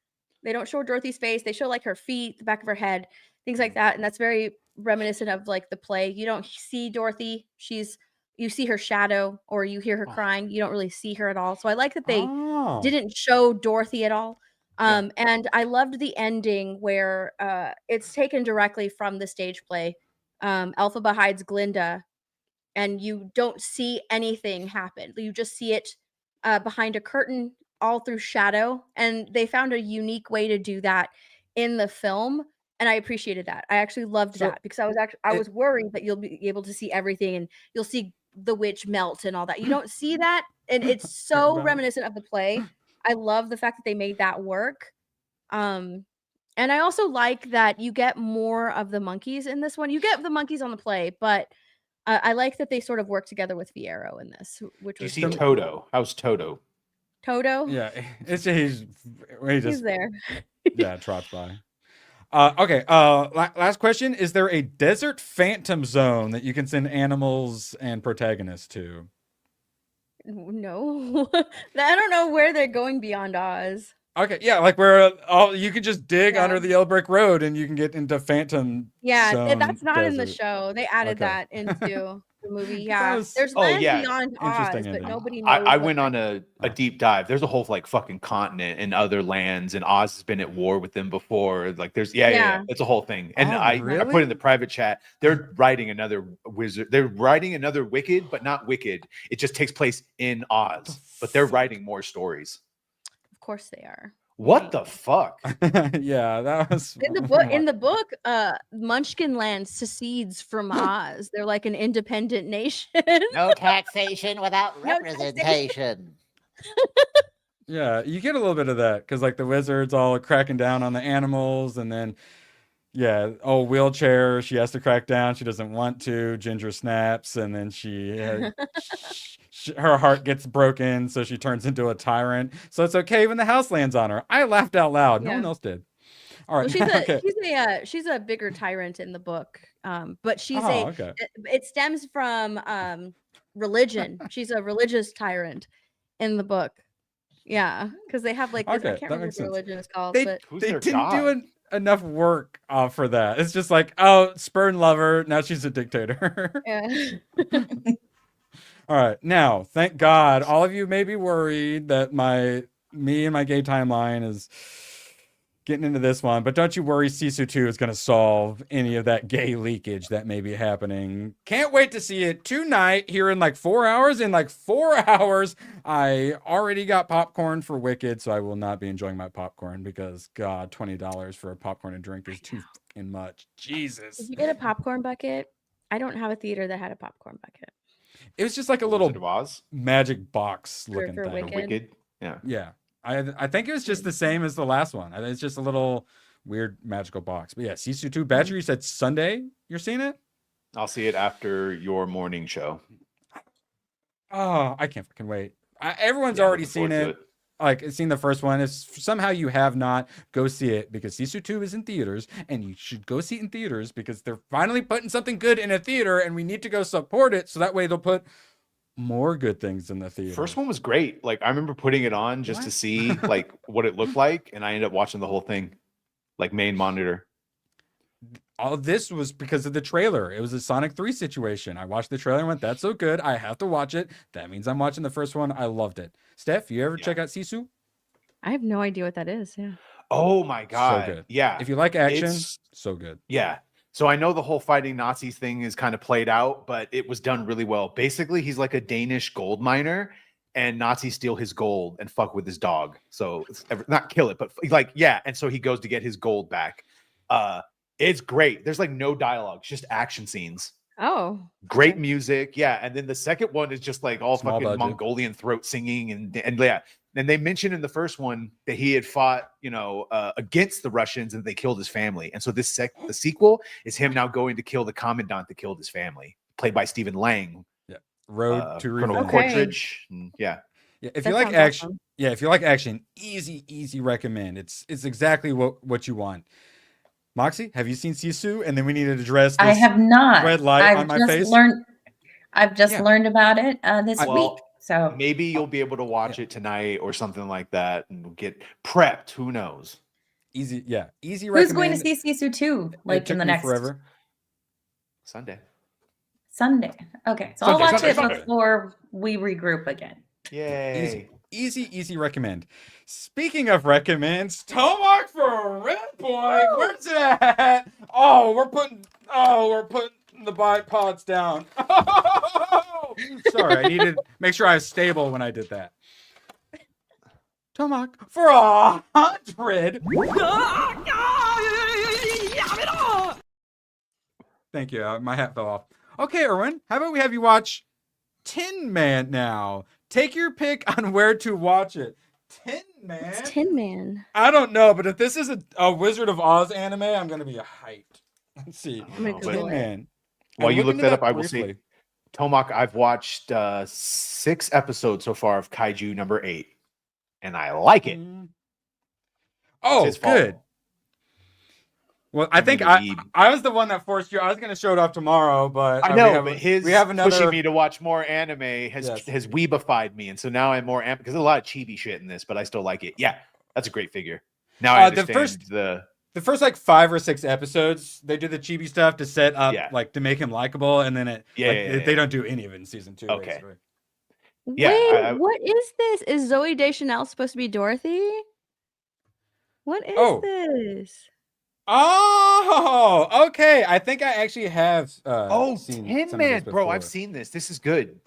They don't show Dorothy's face. They show like her feet, the back of her head, things like that. And that's very reminiscent of like the play. You don't see Dorothy. You see her shadow, or you hear her crying. You don't really see her at all. So I like that they didn't show Dorothy at all. And I loved the ending where it's taken directly from the stage play. Elphaba hides Glinda, and you don't see anything happen. You just see it behind a curtain, all through shadow. And they found a unique way to do that in the film, and I appreciated that. I actually loved that, because I was worried that you'll be able to see everything and you'll see the witch melt and all that. You don't see that, and it's so reminiscent of the play. I love the fact that they made that work. And I also like that you get more of the monkeys in this one. You get the monkeys on the play, but I like that they sort of work together with Fiero in this. Which you see Toto? How's Toto? Toto? Yeah, he's there. Yeah, trots by. Okay. Last question: is there a desert phantom zone that you can send animals and protagonists to? No, I don't know where they're going beyond Oz. Okay, yeah, like where you can just dig under the Yellow Brick Road and you can get into Phantom. Yeah, that's not in the show. They added that into the movie. Yeah, there's land beyond Oz, but nobody knows. I went on a deep dive. There's a whole like fucking continent and other lands, and Oz has been at war with them before. Like there's it's a whole thing. And I put in the private chat. They're writing another wizard. They're writing another Wicked, but not Wicked. It just takes place in Oz, but they're writing more stories. Of course they are. What the fuck? Yeah, that was in the book. In the book, Munchkin Land secedes from Oz. They're like an independent nation. No taxation without representation. Yeah, you get a little bit of that because like the wizards all cracking down on the animals, and then wheelchair. She has to crack down. She doesn't want to. Ginger snaps, and then her heart gets broken, so she turns into a tyrant. So it's okay when the house lands on her. I laughed out loud. No one else did. All right. Well, she's a bigger tyrant in the book. But she's it stems from religion. She's a religious tyrant in the book. Yeah, because they have like I can't remember what the religion is called. They didn't do enough work for that. It's just like, spurn lover. Now she's a dictator. Yeah. All right. Now, thank God, all of you may be worried that me and my gay timeline is getting into this one, but don't you worry, Sisu 2 is going to solve any of that gay leakage that may be happening. Can't wait to see it tonight here in like 4 hours. In like 4 hours, I already got popcorn for Wicked, so I will not be enjoying my popcorn because, God, $20 for a popcorn and drink is too fucking much. Jesus. Did you get a popcorn bucket? I don't have a theater that had a popcorn bucket. It was just like a little magic box looking for thing. Wicked? Yeah. Yeah. I think it was just the same as the last one. It's just a little weird magical box. But yeah, Sisu 2 Badger, you said Sunday you're seeing it? I'll see it after your morning show. Oh, I can't fucking wait. Everyone's already seen it. Like, seen the first one. If somehow you have not, go see it because Sisu 2 is in theaters, and you should go see it in theaters because they're finally putting something good in a theater, and we need to go support it so that way they'll put more good things in the theater. First one was great. Like, I remember putting it on just to see like what it looked like, and I ended up watching the whole thing, like main monitor. All this was because of the trailer. It was a Sonic 3 situation. I watched the trailer and went, that's so good. I have to watch it. That means I'm watching the first one. I loved it. Steph, you ever check out Sisu? I have no idea what that is. Yeah. Oh my God. So good. Yeah. If you like action, so good. Yeah. So I know the whole fighting Nazis thing is kind of played out, but it was done really well. Basically, he's like a Danish gold miner, and Nazis steal his gold and fuck with his dog. So not kill it, but like, yeah. And so he goes to get his gold back. It's great. There's like no dialogue, just action scenes. Oh, great music. Yeah. And then the second one is just like all Small fucking budget. Mongolian throat singing. And yeah. And they mentioned in the first one that he had fought, against the Russians and they killed his family. And so the sequel is him now going to kill the commandant that killed his family, played by Stephen Lang. Yeah. Road to Colonel Revenge. Cortridge. Yeah. Yeah, if you like action, easy recommend. It's exactly what you want. Moxie, have you seen Sisu? And then we need to address this I have not. red light on my face. I've just learned about it this week. So maybe you'll be able to watch it tonight or something like that and get prepped. Who knows? Easy who's recommend. going to see Sisu 2 like in the next forever? Sunday? Okay, so I'll watch it before we regroup again. Yay. Easy recommend. Speaking of recommends, Tomark for a red point. Where's it at? Oh, we're putting the bipods down. Sorry, I needed to make sure I was stable when I did that. Tomark for 100. Thank you. My hat fell off. Okay, Erwin, how about we have you watch Tin Man now? Take your pick on where to watch it. Tin Man? It's Tin Man. I don't know, but if this is a Wizard of Oz anime, I'm going to be hyped. Let's see. Tin Man. While you look that up, I will say, Tomak, I've watched 6 episodes so far of Kaiju number 8, and I like it. Oh, good. Well, I think I was the one that forced you. I was going to show it off tomorrow, but I know, but we have another pushing me to watch more anime has weebified me, and so now I'm more because there's a lot of chibi shit in this, but I still like it. Yeah, that's a great figure. Now I understand the first like 5 or 6 episodes, they do the chibi stuff to set up like to make him likable, and then they don't do any of it in season 2. Okay. Basically. Wait, what is this? Is Zooey Deschanel supposed to be Dorothy? What is this? Oh, okay. I think I actually have. Seen Tin Man, bro! I've seen this. This is good.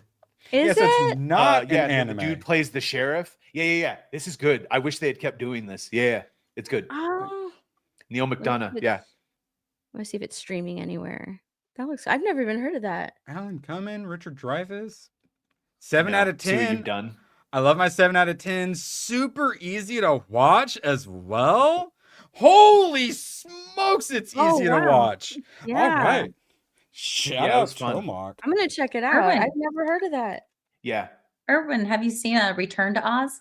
Is it? It's not an anime. The dude plays the sheriff. Yeah. This is good. I wish they had kept doing this. Yeah, it's good. Oh, Neil McDonough. Yeah. Let me see if it's streaming anywhere. That looks. I've never even heard of that. Alan Cumming, Richard Dreyfuss. 7 out of 10. See what you've done. I love my 7 out of 10. Super easy to watch as well. Holy smokes, it's easy to watch. Yeah. All right. Shout out to Tomark. I'm gonna check it out. Erwin. I've never heard of that. Yeah. Erwin, have you seen Return to Oz?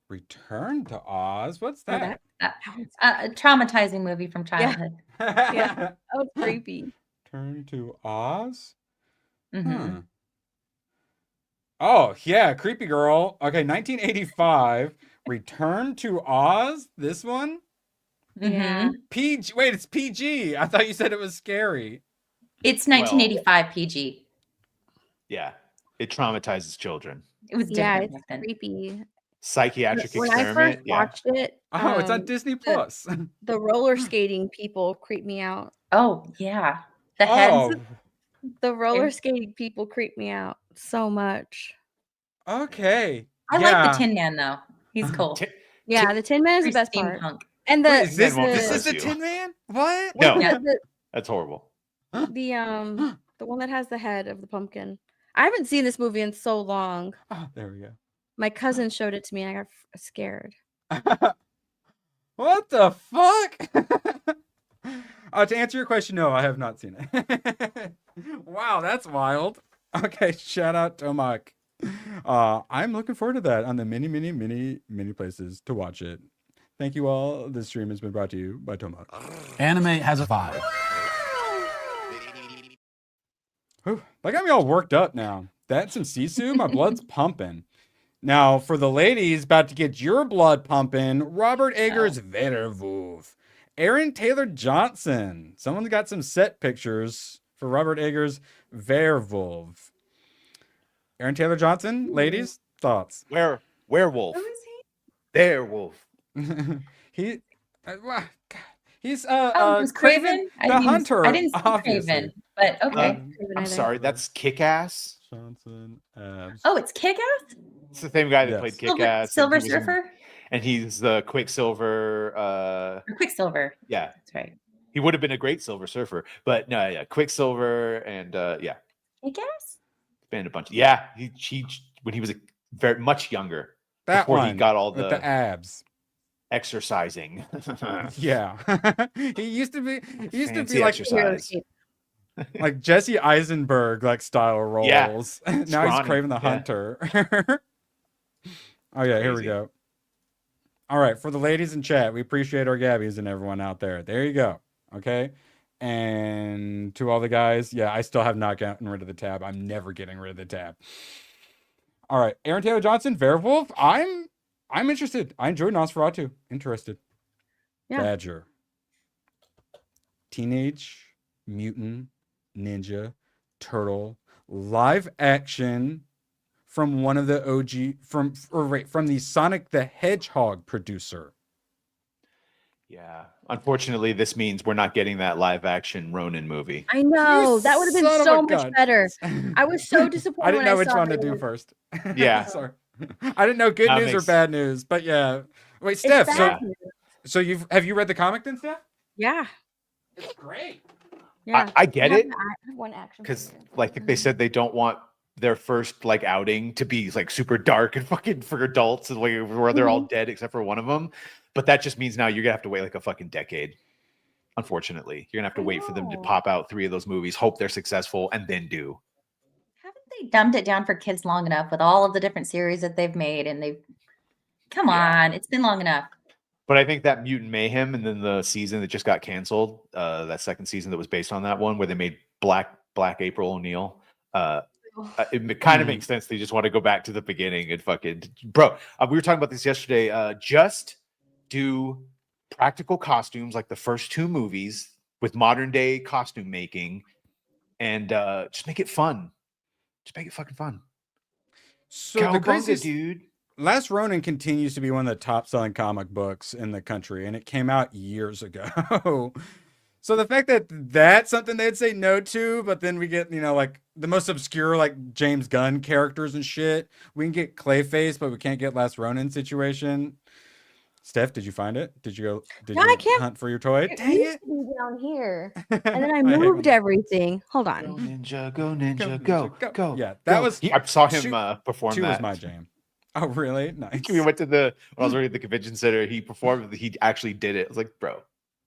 Return to Oz? What's that? A traumatizing movie from childhood. Yeah. Oh, creepy. Return to Oz? Mm-hmm. Oh, yeah, creepy girl. Okay, 1985. Return to Oz? This one? Yeah. PG. Wait, it's PG. I thought you said it was scary. It's 1985 PG. Yeah. It traumatizes children. It was Yeah, different. it's creepy. psychiatric When I experiment. first watched it, Oh, it's on Disney Plus. the roller skating people creep me out. Oh yeah, the heads. The roller skating people creep me out so much. Okay. I like the Tin Man though. He's cool. Yeah, the Tin Man is the best part. And the Wait, is this This the Tin Man? What? No, Yeah. that's horrible. The one that has the head of the pumpkin. I haven't seen this movie in so long. Oh, there we go. My cousin showed it to me and I got scared. What the fuck? To answer your question, no, I have not seen it. Wow, that's wild. Okay, shout out Tomak. I'm looking forward to that on the many places to watch it. Thank you all. This stream has been brought to you by Tomak. Anime has a vibe. Whew, that got me all worked up now. That's some sisu. My blood's pumping. Now, for the ladies about to get your blood pumping, Robert Eggers' Werewolf. Aaron Taylor Johnson. Someone's got some set pictures for Robert Eggers' Werewolf. Aaron Taylor Johnson, ladies, thoughts? Werewolf. Who is he? Werewolf. He's Craven? the hunter. I didn't see obviously. Craven, but okay. I'm sorry, that's Kick-Ass. Johnson. Oh, it's Kick-Ass? It's the same guy that played Kick-Ass. Silver and he was in- Surfer? and he's the Quicksilver. Or Quicksilver. Yeah, That's right. he would have been a great Silver Surfer, but no, yeah, Quicksilver and yeah, Kick-Ass? been a bunch. Yeah, he when he was very much younger, That before one he got all with the abs. exercising. Yeah, he used to be Fancy like exercise. like Jesse Eisenberg like style roles. Yeah. Now he's Scrawny, Craven the yeah. Hunter. Oh yeah, here we Crazy. go. All right, for the ladies in chat, we appreciate our Gabbies and everyone out there. There you go. Okay. And to all the guys, yeah, I still have not gotten rid of the tab. I'm never getting rid of the tab. All right, Aaron Taylor Johnson, Werewolf. I'm interested. I enjoyed Nosferatu. Interested. Yeah. Badger. Teenage Mutant Ninja Turtle live action from one of the OG from the Sonic the Hedgehog producer. Yeah, unfortunately, this means we're not getting that live action Ronin movie. I know. You That would have been son of so a much gun. better. I was so disappointed. I didn't know when which saw one to that it do was- first. Yeah. Sorry. I didn't know good That news or makes- bad news, but yeah. Wait, It's Steph, bad. so have you read the comic then, Steph? Yeah. It's great. Yeah. I get it One action. because, like they said, they don't want their first like outing to be like super dark and fucking for adults, and like where they're all dead except for one of them. But that just means now you're gonna have to wait like a fucking decade. Unfortunately, you're gonna have to wait for them to pop out 3 of those movies, hope they're successful, and then do. Haven't they dumbed it down for kids long enough with all of the different series that they've made? And come on, it's been long enough. But I think that Mutant Mayhem and then the season that just got canceled, that second season that was based on that one where they made Black April O'Neil. It kind of makes sense. They just want to go back to the beginning and fucking bro. We were talking about this yesterday. Just do practical costumes like the first 2 movies with modern day costume making, and just make it fun. Just make it fucking fun. So the Cowabunga, craziest, dude. Last Ronin continues to be one of the top selling comic books in the country, and it came out years ago. So the fact that that's something they'd say no to, but then we get, like the most obscure, like James Gunn characters and shit. We can get Clayface, but we can't get Last Ronin situation. Steph, did you find it? Did you I can't hunt for your toy? It Dang used it. to be down here. And then I I hate moved when- everything. Hold on. Ninja, go ninja, go. Yeah, that go. was. I saw him shoot, perform 2 that. was my jam. Oh, really? Nice. We went to when I was working at the convention center. He performed. He actually did it. I was like, bro,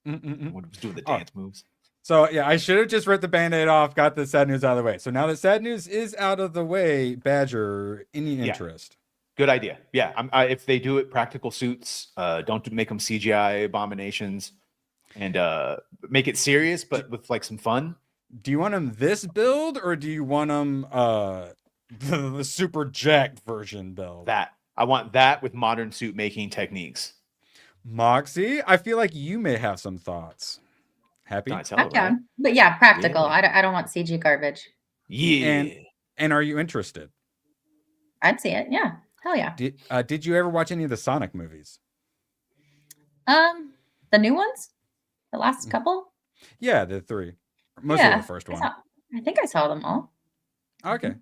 Mm-mm-mm. when he was doing the Oh. dance moves. So yeah, I should have just ripped the Band-Aid off, got the sad news out of the way. So now that sad news is out of the way, Badger, any interest? Good idea. Yeah, if they do it, practical suits. Don't make them CGI abominations, and make it serious, but with like some fun. Do you want them this build, or do you want them the super jacked version build? I want that with modern suit making techniques. Moxie, I feel like you may have some thoughts. Happy? Nice, I'm down. But yeah, practical. I don't want CG garbage. Yeah. And are you interested? I'd see it. Yeah. Hell yeah. Did you ever watch any of the Sonic movies? The new ones? The last couple? Yeah, the 3. Mostly the first one. I think I saw them all. Okay.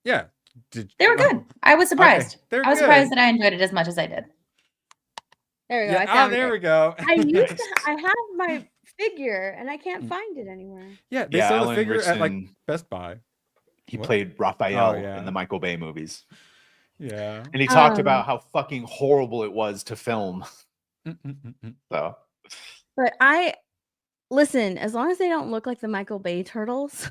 Yeah. They were good. I was surprised. Okay. I was surprised that I enjoyed it as much as I did. There we go. Yeah, I found there it. we go. I have my figure and I can't find it anywhere. Yeah, they sell the Alan figure at like Ritchson, Best Buy. He played Raphael yeah. in the Michael Bay movies. Yeah. And he talked about how fucking horrible it was to film. So, but listen, as long as they don't look like the Michael Bay turtles,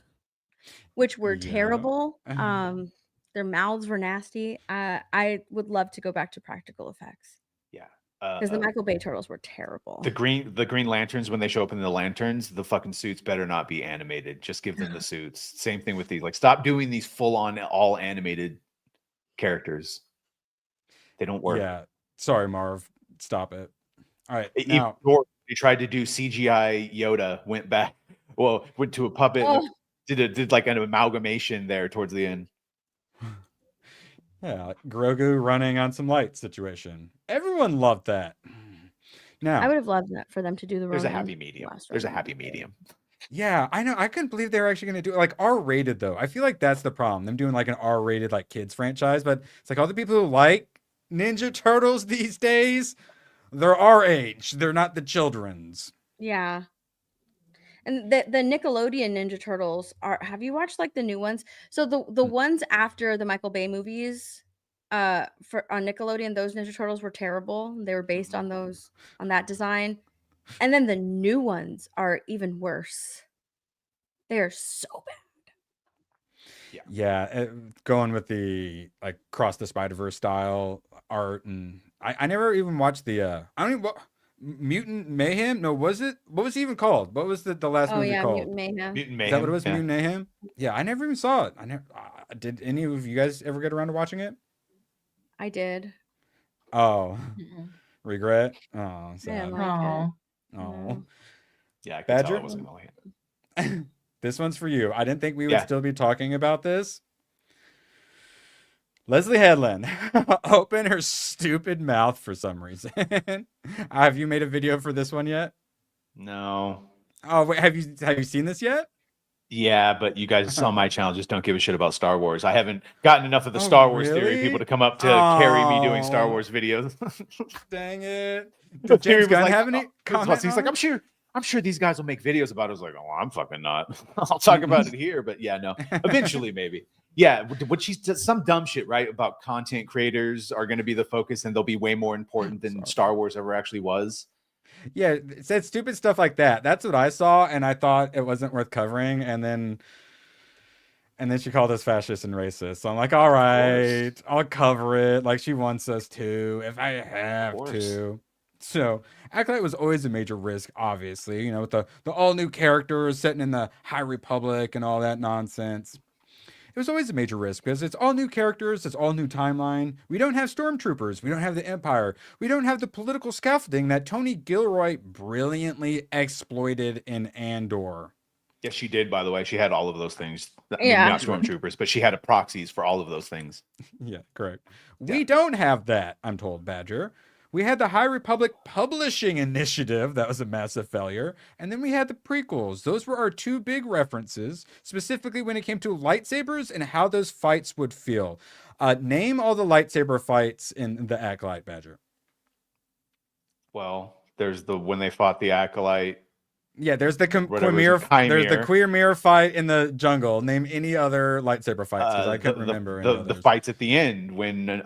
which were terrible, their mouths were nasty. I would love to go back to practical effects. Yeah. Because the Michael Bay turtles were terrible. The Green Lanterns, when they show up in the lanterns, the fucking suits better not be animated. Just give them the suits. Same thing with these. Like, stop doing these full-on all animated characters. They don't work. Yeah. Sorry, Marv. Stop it. All right. Now, they tried to do CGI Yoda, went to a puppet, did like an amalgamation there towards the end. Yeah, like Grogu running on some light situation. Everyone loved that. Now I would have loved that for them to do the. There's a happy medium. There's a happy medium. Yeah, I know. I couldn't believe they were actually going to do it like R-rated though. I feel like that's the problem. Them doing like an R-rated like kids franchise, but it's like all the people who like Ninja Turtles these days, they're our age. They're not the children's. Yeah. And the Nickelodeon Ninja Turtles have you watched like the new ones? So the ones after the Michael Bay movies on Nickelodeon, those Ninja Turtles were terrible. They were based on that design. And then the new ones are even worse. They are so bad. Yeah, going with the like Cross the Spider-Verse style art, and I never even watched the I don't even Mutant Mayhem? No, what was it even called? What was the last movie called? Mutant Mayhem. Mutant Mayhem. Is that what it was? Mutant Mayhem? Yeah, I never even saw it. I never did. Any of you guys ever get around to watching it? I did. Oh, regret. Oh, sad. Oh, yeah. I could Badger. tell I wasn't gonna like it. This one's for you. I didn't think we would still be talking about this. Leslye Headland, open her stupid mouth for some reason. Have you made a video for this one yet? No. Oh, wait, have you seen this yet? Yeah, but you guys saw my channel. Just don't give a shit about Star Wars. I haven't gotten enough of the Star Wars theory people to come up to carry me doing Star Wars videos. Dang it! Did James Gunn have any comments? He's like, I'm sure these guys will make videos about it. I was like, oh, I'm fucking not. I'll talk about it here, but yeah, no. Eventually, maybe. Yeah, what she said, some dumb shit, right? About content creators are going to be the focus, and they'll be way more important than Star Wars ever actually was. Yeah, it said stupid stuff like that. That's what I saw, and I thought it wasn't worth covering. And then she called us fascist and racist. So I'm like, all right, I'll cover it. Like she wants us to, if I have to. So Acolyte was always a major risk, obviously. You know, with the all new characters setting in the High Republic and all that nonsense. It was always a major risk because it's all new characters, it's all new timeline. We don't have stormtroopers, we don't have the Empire, we don't have the political scaffolding that Tony Gilroy brilliantly exploited in Andor. Yes, she did, by the way. She had all of those things. Yeah. Not stormtroopers, but she had a proxies for all of those things. Yeah, correct. We don't have that, I'm told, Badger. We had the High Republic Publishing Initiative. That was a massive failure. And then we had the prequels. Those were our two big references, specifically when it came to lightsabers and how those fights would feel. Name all the lightsaber fights in the Acolyte, Badger. Well, there's when they fought the Acolyte. Yeah, there's the there's the queer mirror fight in the jungle. Name any other lightsaber fights, because I couldn't remember. The fights at the end when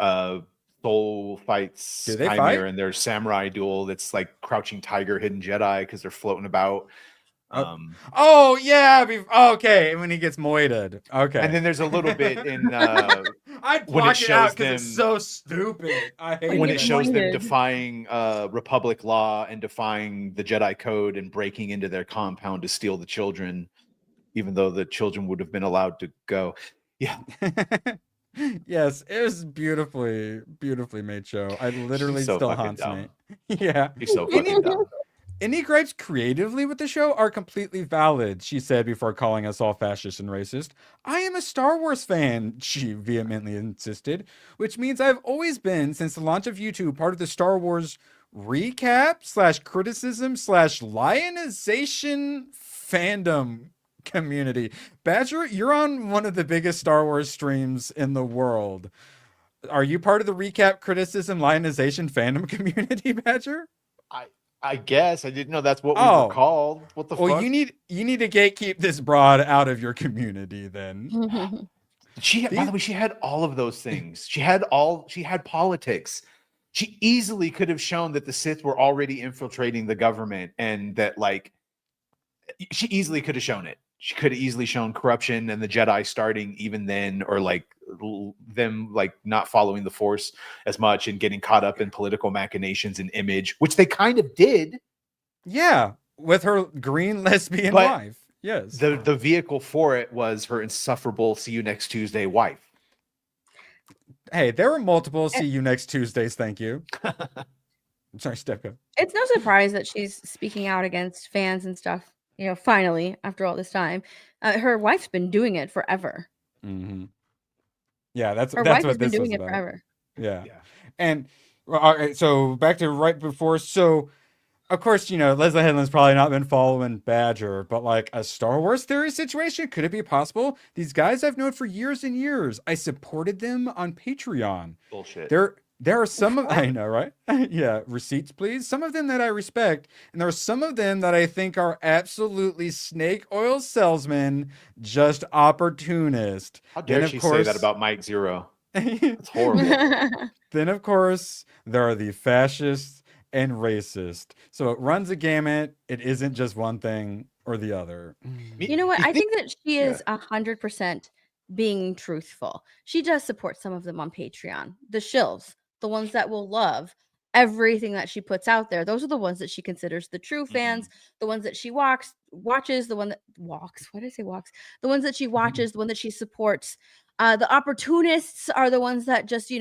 Soul fights Chimera and their samurai duel that's like Crouching Tiger, Hidden Jedi, because they're floating about. Oh yeah, okay. When he gets moited, okay. And then there's a little bit in I'd block it out because it's so stupid. I hate when it shows them defying Republic law and defying the Jedi Code and breaking into their compound to steal the children, even though the children would have been allowed to go. Yeah. Yes, it was beautifully made show. I literally still haunts me. Yeah, he's so fucking dumb. Any gripes creatively with the show are completely valid, she said before calling us all fascist and racist. I am a Star Wars fan, she vehemently insisted, which means I've always been, since the launch of YouTube, part of the Star Wars recap / criticism / lionization fandom community. Badger, you're on one of the biggest Star Wars streams in the world. Are you part of the recap, criticism, lionization fandom community, Badger? I guess I didn't know that's what we were called. What the fuck? Well, you need to gatekeep this broad out of your community then. By the way, she had all of those things. She had politics. She easily could have shown that the Sith were already infiltrating the government, and that she easily could have shown it. She could have easily shown corruption and the Jedi starting even then, or them not following the Force as much and getting caught up in political machinations and image, which they kind of did. Yeah, with her green lesbian wife. Yes. The vehicle for it was her insufferable "see you next Tuesday" wife. Hey, there were multiple "see you next Tuesdays." Thank you. I'm sorry, Stefka. It's no surprise that she's speaking out against fans and stuff. Finally, after all this time, her wife's been doing it forever. Mm-hmm. Yeah, that's her wife what has this been doing it about. forever. Yeah. And all right, so back to right before. So, of course, Leslye Headland's probably not been following Badger, but a Star Wars theory situation, could it be possible? These guys I've known for years and years. I supported them on Patreon. Bullshit. There are some of I know, right? Yeah, receipts, please. Some of them that I respect, and there are some of them that I think are absolutely snake oil salesmen, just opportunist. How dare she say that about Mike Zero? That's horrible. Then, of course, there are the fascists and racist. So it runs a gamut. It isn't just one thing or the other. You know what? I think that she is 100% being truthful. She does support some of them on Patreon. The shills, the ones that will love everything that she puts out there. Those are the ones that she considers the true fans, the ones that she watches, the one that walks. Why did I say walks? The ones that she watches, the one that she supports. The opportunists are the ones that just,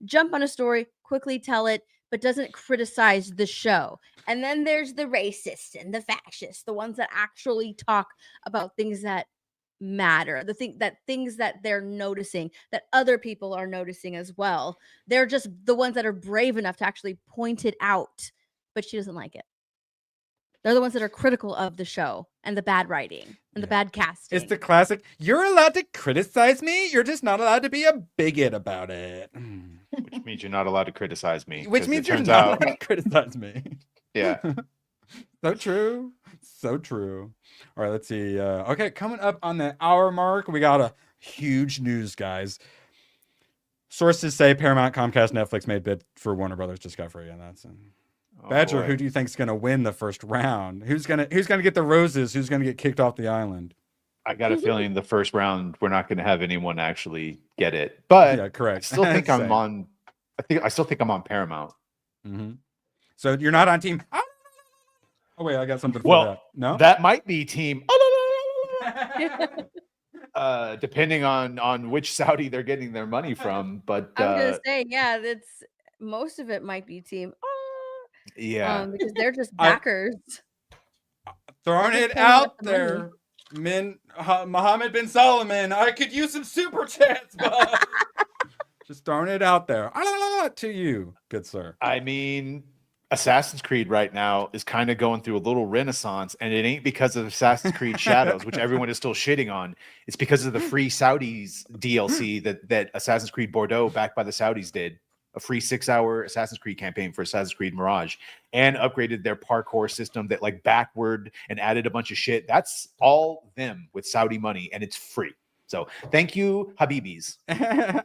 jump on a story, quickly tell it, but doesn't criticize the show. And then there's the racists and the fascists, the ones that actually talk about things that matter, things that they're noticing, that other people are noticing as well. They're just the ones that are brave enough to actually point it out, but she doesn't like it. They're the ones that are critical of the show and the bad writing and the bad casting. It's the classic, you're allowed to criticize me, you're just not allowed to be a bigot about it. Which means you're not allowed to criticize me. Which means you're not allowed to criticize me. Yeah. So true. So true. All right, let's see. Okay, coming up on the hour mark, we got a huge news, guys. Sources say Paramount, Comcast, Netflix made bid for Warner Brothers Discovery, and that's Badger. Boy. Who do you think's going to win the first round? Who's gonna get the roses? Who's going to get kicked off the island? I got a feeling the first round we're not going to have anyone actually get it. But yeah, correct. I still think I'm on. I still think I'm on Paramount. Mm-hmm. So you're not on team. Oh wait, I got something for that. No, that might be team. Depending on which Saudi they're getting their money from. But I was gonna say, yeah, that's most of it might be team. Yeah, because they're just backers. Throwing it out there. Mohammed bin Solomon, I could use some super chats, but just throwing it out there to you, good sir. I mean, Assassin's Creed right now is kind of going through a little renaissance, and it ain't because of Assassin's Creed Shadows, which everyone is still shitting on. It's because of the free Saudis DLC that Assassin's Creed Bordeaux, backed by the Saudis, did. A free 6-hour Assassin's Creed campaign for Assassin's Creed Mirage, and upgraded their parkour system that backward and added a bunch of shit. That's all them with Saudi money, and it's free. So thank you, Habibis.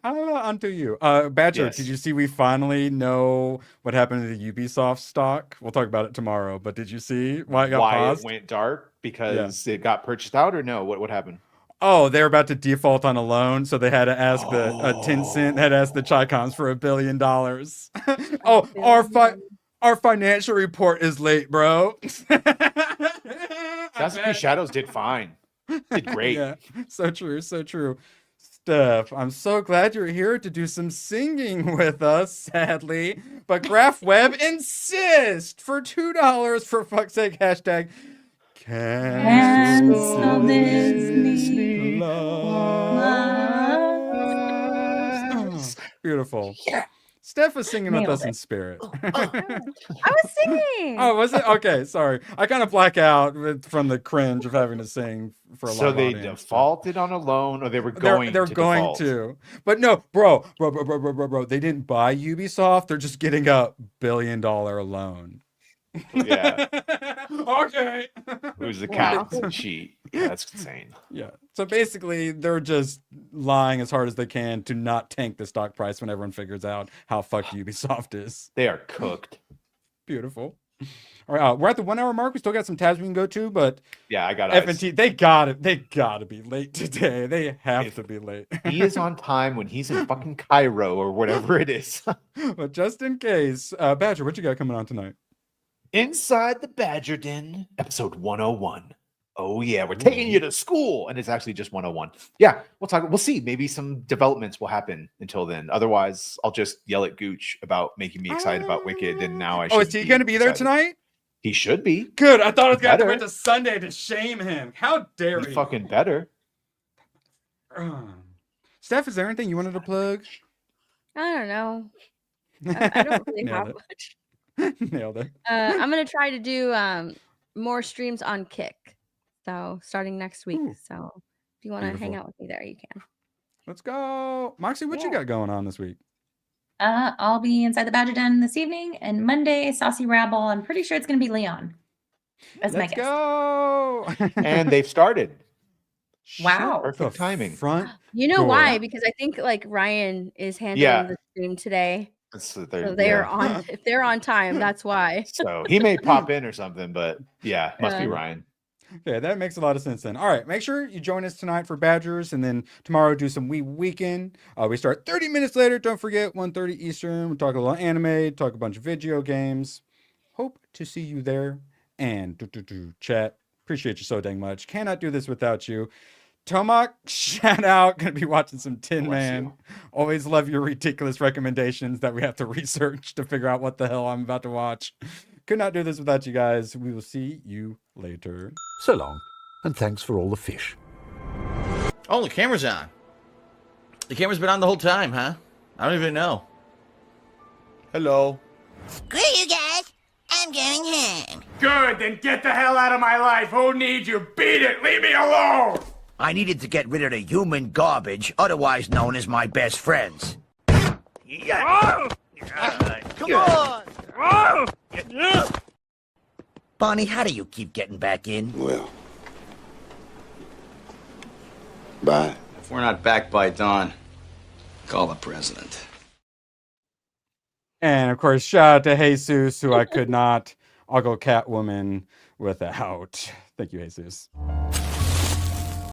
Onto you. Badger, Yes. Did you see we finally know what happened to the Ubisoft stock? We'll talk about it tomorrow, but did you see why it got paused? It went dark? Because it got purchased out, or no? What happened? Oh, they were about to default on a loan, so they had to ask Tencent had asked the Chi-Coms for $1 billion. Our financial report is late, bro. Assassin's Creed Shadows did fine. Did great. Yeah, so true, so true. Steph, I'm so glad you're here to do some singing with us, sadly. But Graph Web insists for $2 for fuck's sake, hashtag cancel Disney Plus. Beautiful. Yeah. Steph was singing with us in spirit. I was singing. Oh, was it? Okay, sorry. I kind of black out from the cringe of having to sing for a So live they audience. defaulted on a loan, or they were going They're to going default? to. But no, bro. They didn't buy Ubisoft. They're just getting a $1 billion loan. Yeah. Okay. Who's the captain sheet? Yeah, that's insane. Yeah. So basically, they're just lying as hard as they can to not tank the stock price when everyone figures out how fucked Ubisoft is. They are cooked. Beautiful. All right, we're at the 1 hour mark. We still got some tabs we can go to, but yeah, I got FNT. They gotta be late today. They have to be late. He is on time when he's in fucking Cairo or whatever it is. But just in case, Badger, what you got coming on tonight? Inside the Badger Den, episode 101. Oh yeah, we're taking you to school, and it's actually just 101. Yeah, we'll see. Maybe some developments will happen until then. Otherwise, I'll just yell at Gooch about making me excited about Wicked, and now I should. Oh, is he going to be there tonight? He should be. Good. I thought I was going to wait to Sunday to shame him. How dare he? Fucking better. Steph, is there anything you wanted to plug? I don't know. I don't really have much. Nailed it. I'm gonna try to do more streams on Kick. So starting next week. So if you want to hang out with me there, you can. Let's go. Moxie, what you got going on this week? I'll be inside the Badger Den this evening, and Monday, Saucy Rabble. I'm pretty sure it's going to be Leon. That's my guess. Go. And they've started. Wow. Perfect timing. Front. You know why? Because I think like Ryan is handling the stream today. So they're on. If they're on time, that's why. So he may pop in or something, but yeah, must be Ryan. Okay, that makes a lot of sense then. All right, make sure you join us tonight for Badgers, and then tomorrow do some weekend. We start 30 minutes later. Don't forget, 1:30 Eastern. We'll talk a little anime, talk a bunch of video games. Hope to see you there. And chat. Appreciate you so dang much. Cannot do this without you. Tomac, shout out. Gonna be watching some Tin Man. Always love your ridiculous recommendations that we have to research to figure out what the hell I'm about to watch. Could not do this without you guys. We will see you later. So long, and thanks for all the fish. Oh, the camera's on. The camera's been on the whole time, huh? I don't even know. Hello. Screw you guys. I'm going home. Good, then get the hell out of my life. Who needs you? Beat it. Leave me alone. I needed to get rid of the human garbage, otherwise known as my best friends. Oh! Come on! Bonnie, how do you keep getting back in? Well, bye. If we're not back by dawn, call the president. And of course, shout out to Jesus, who I could not. I'll go Catwoman without. Thank you, Jesus.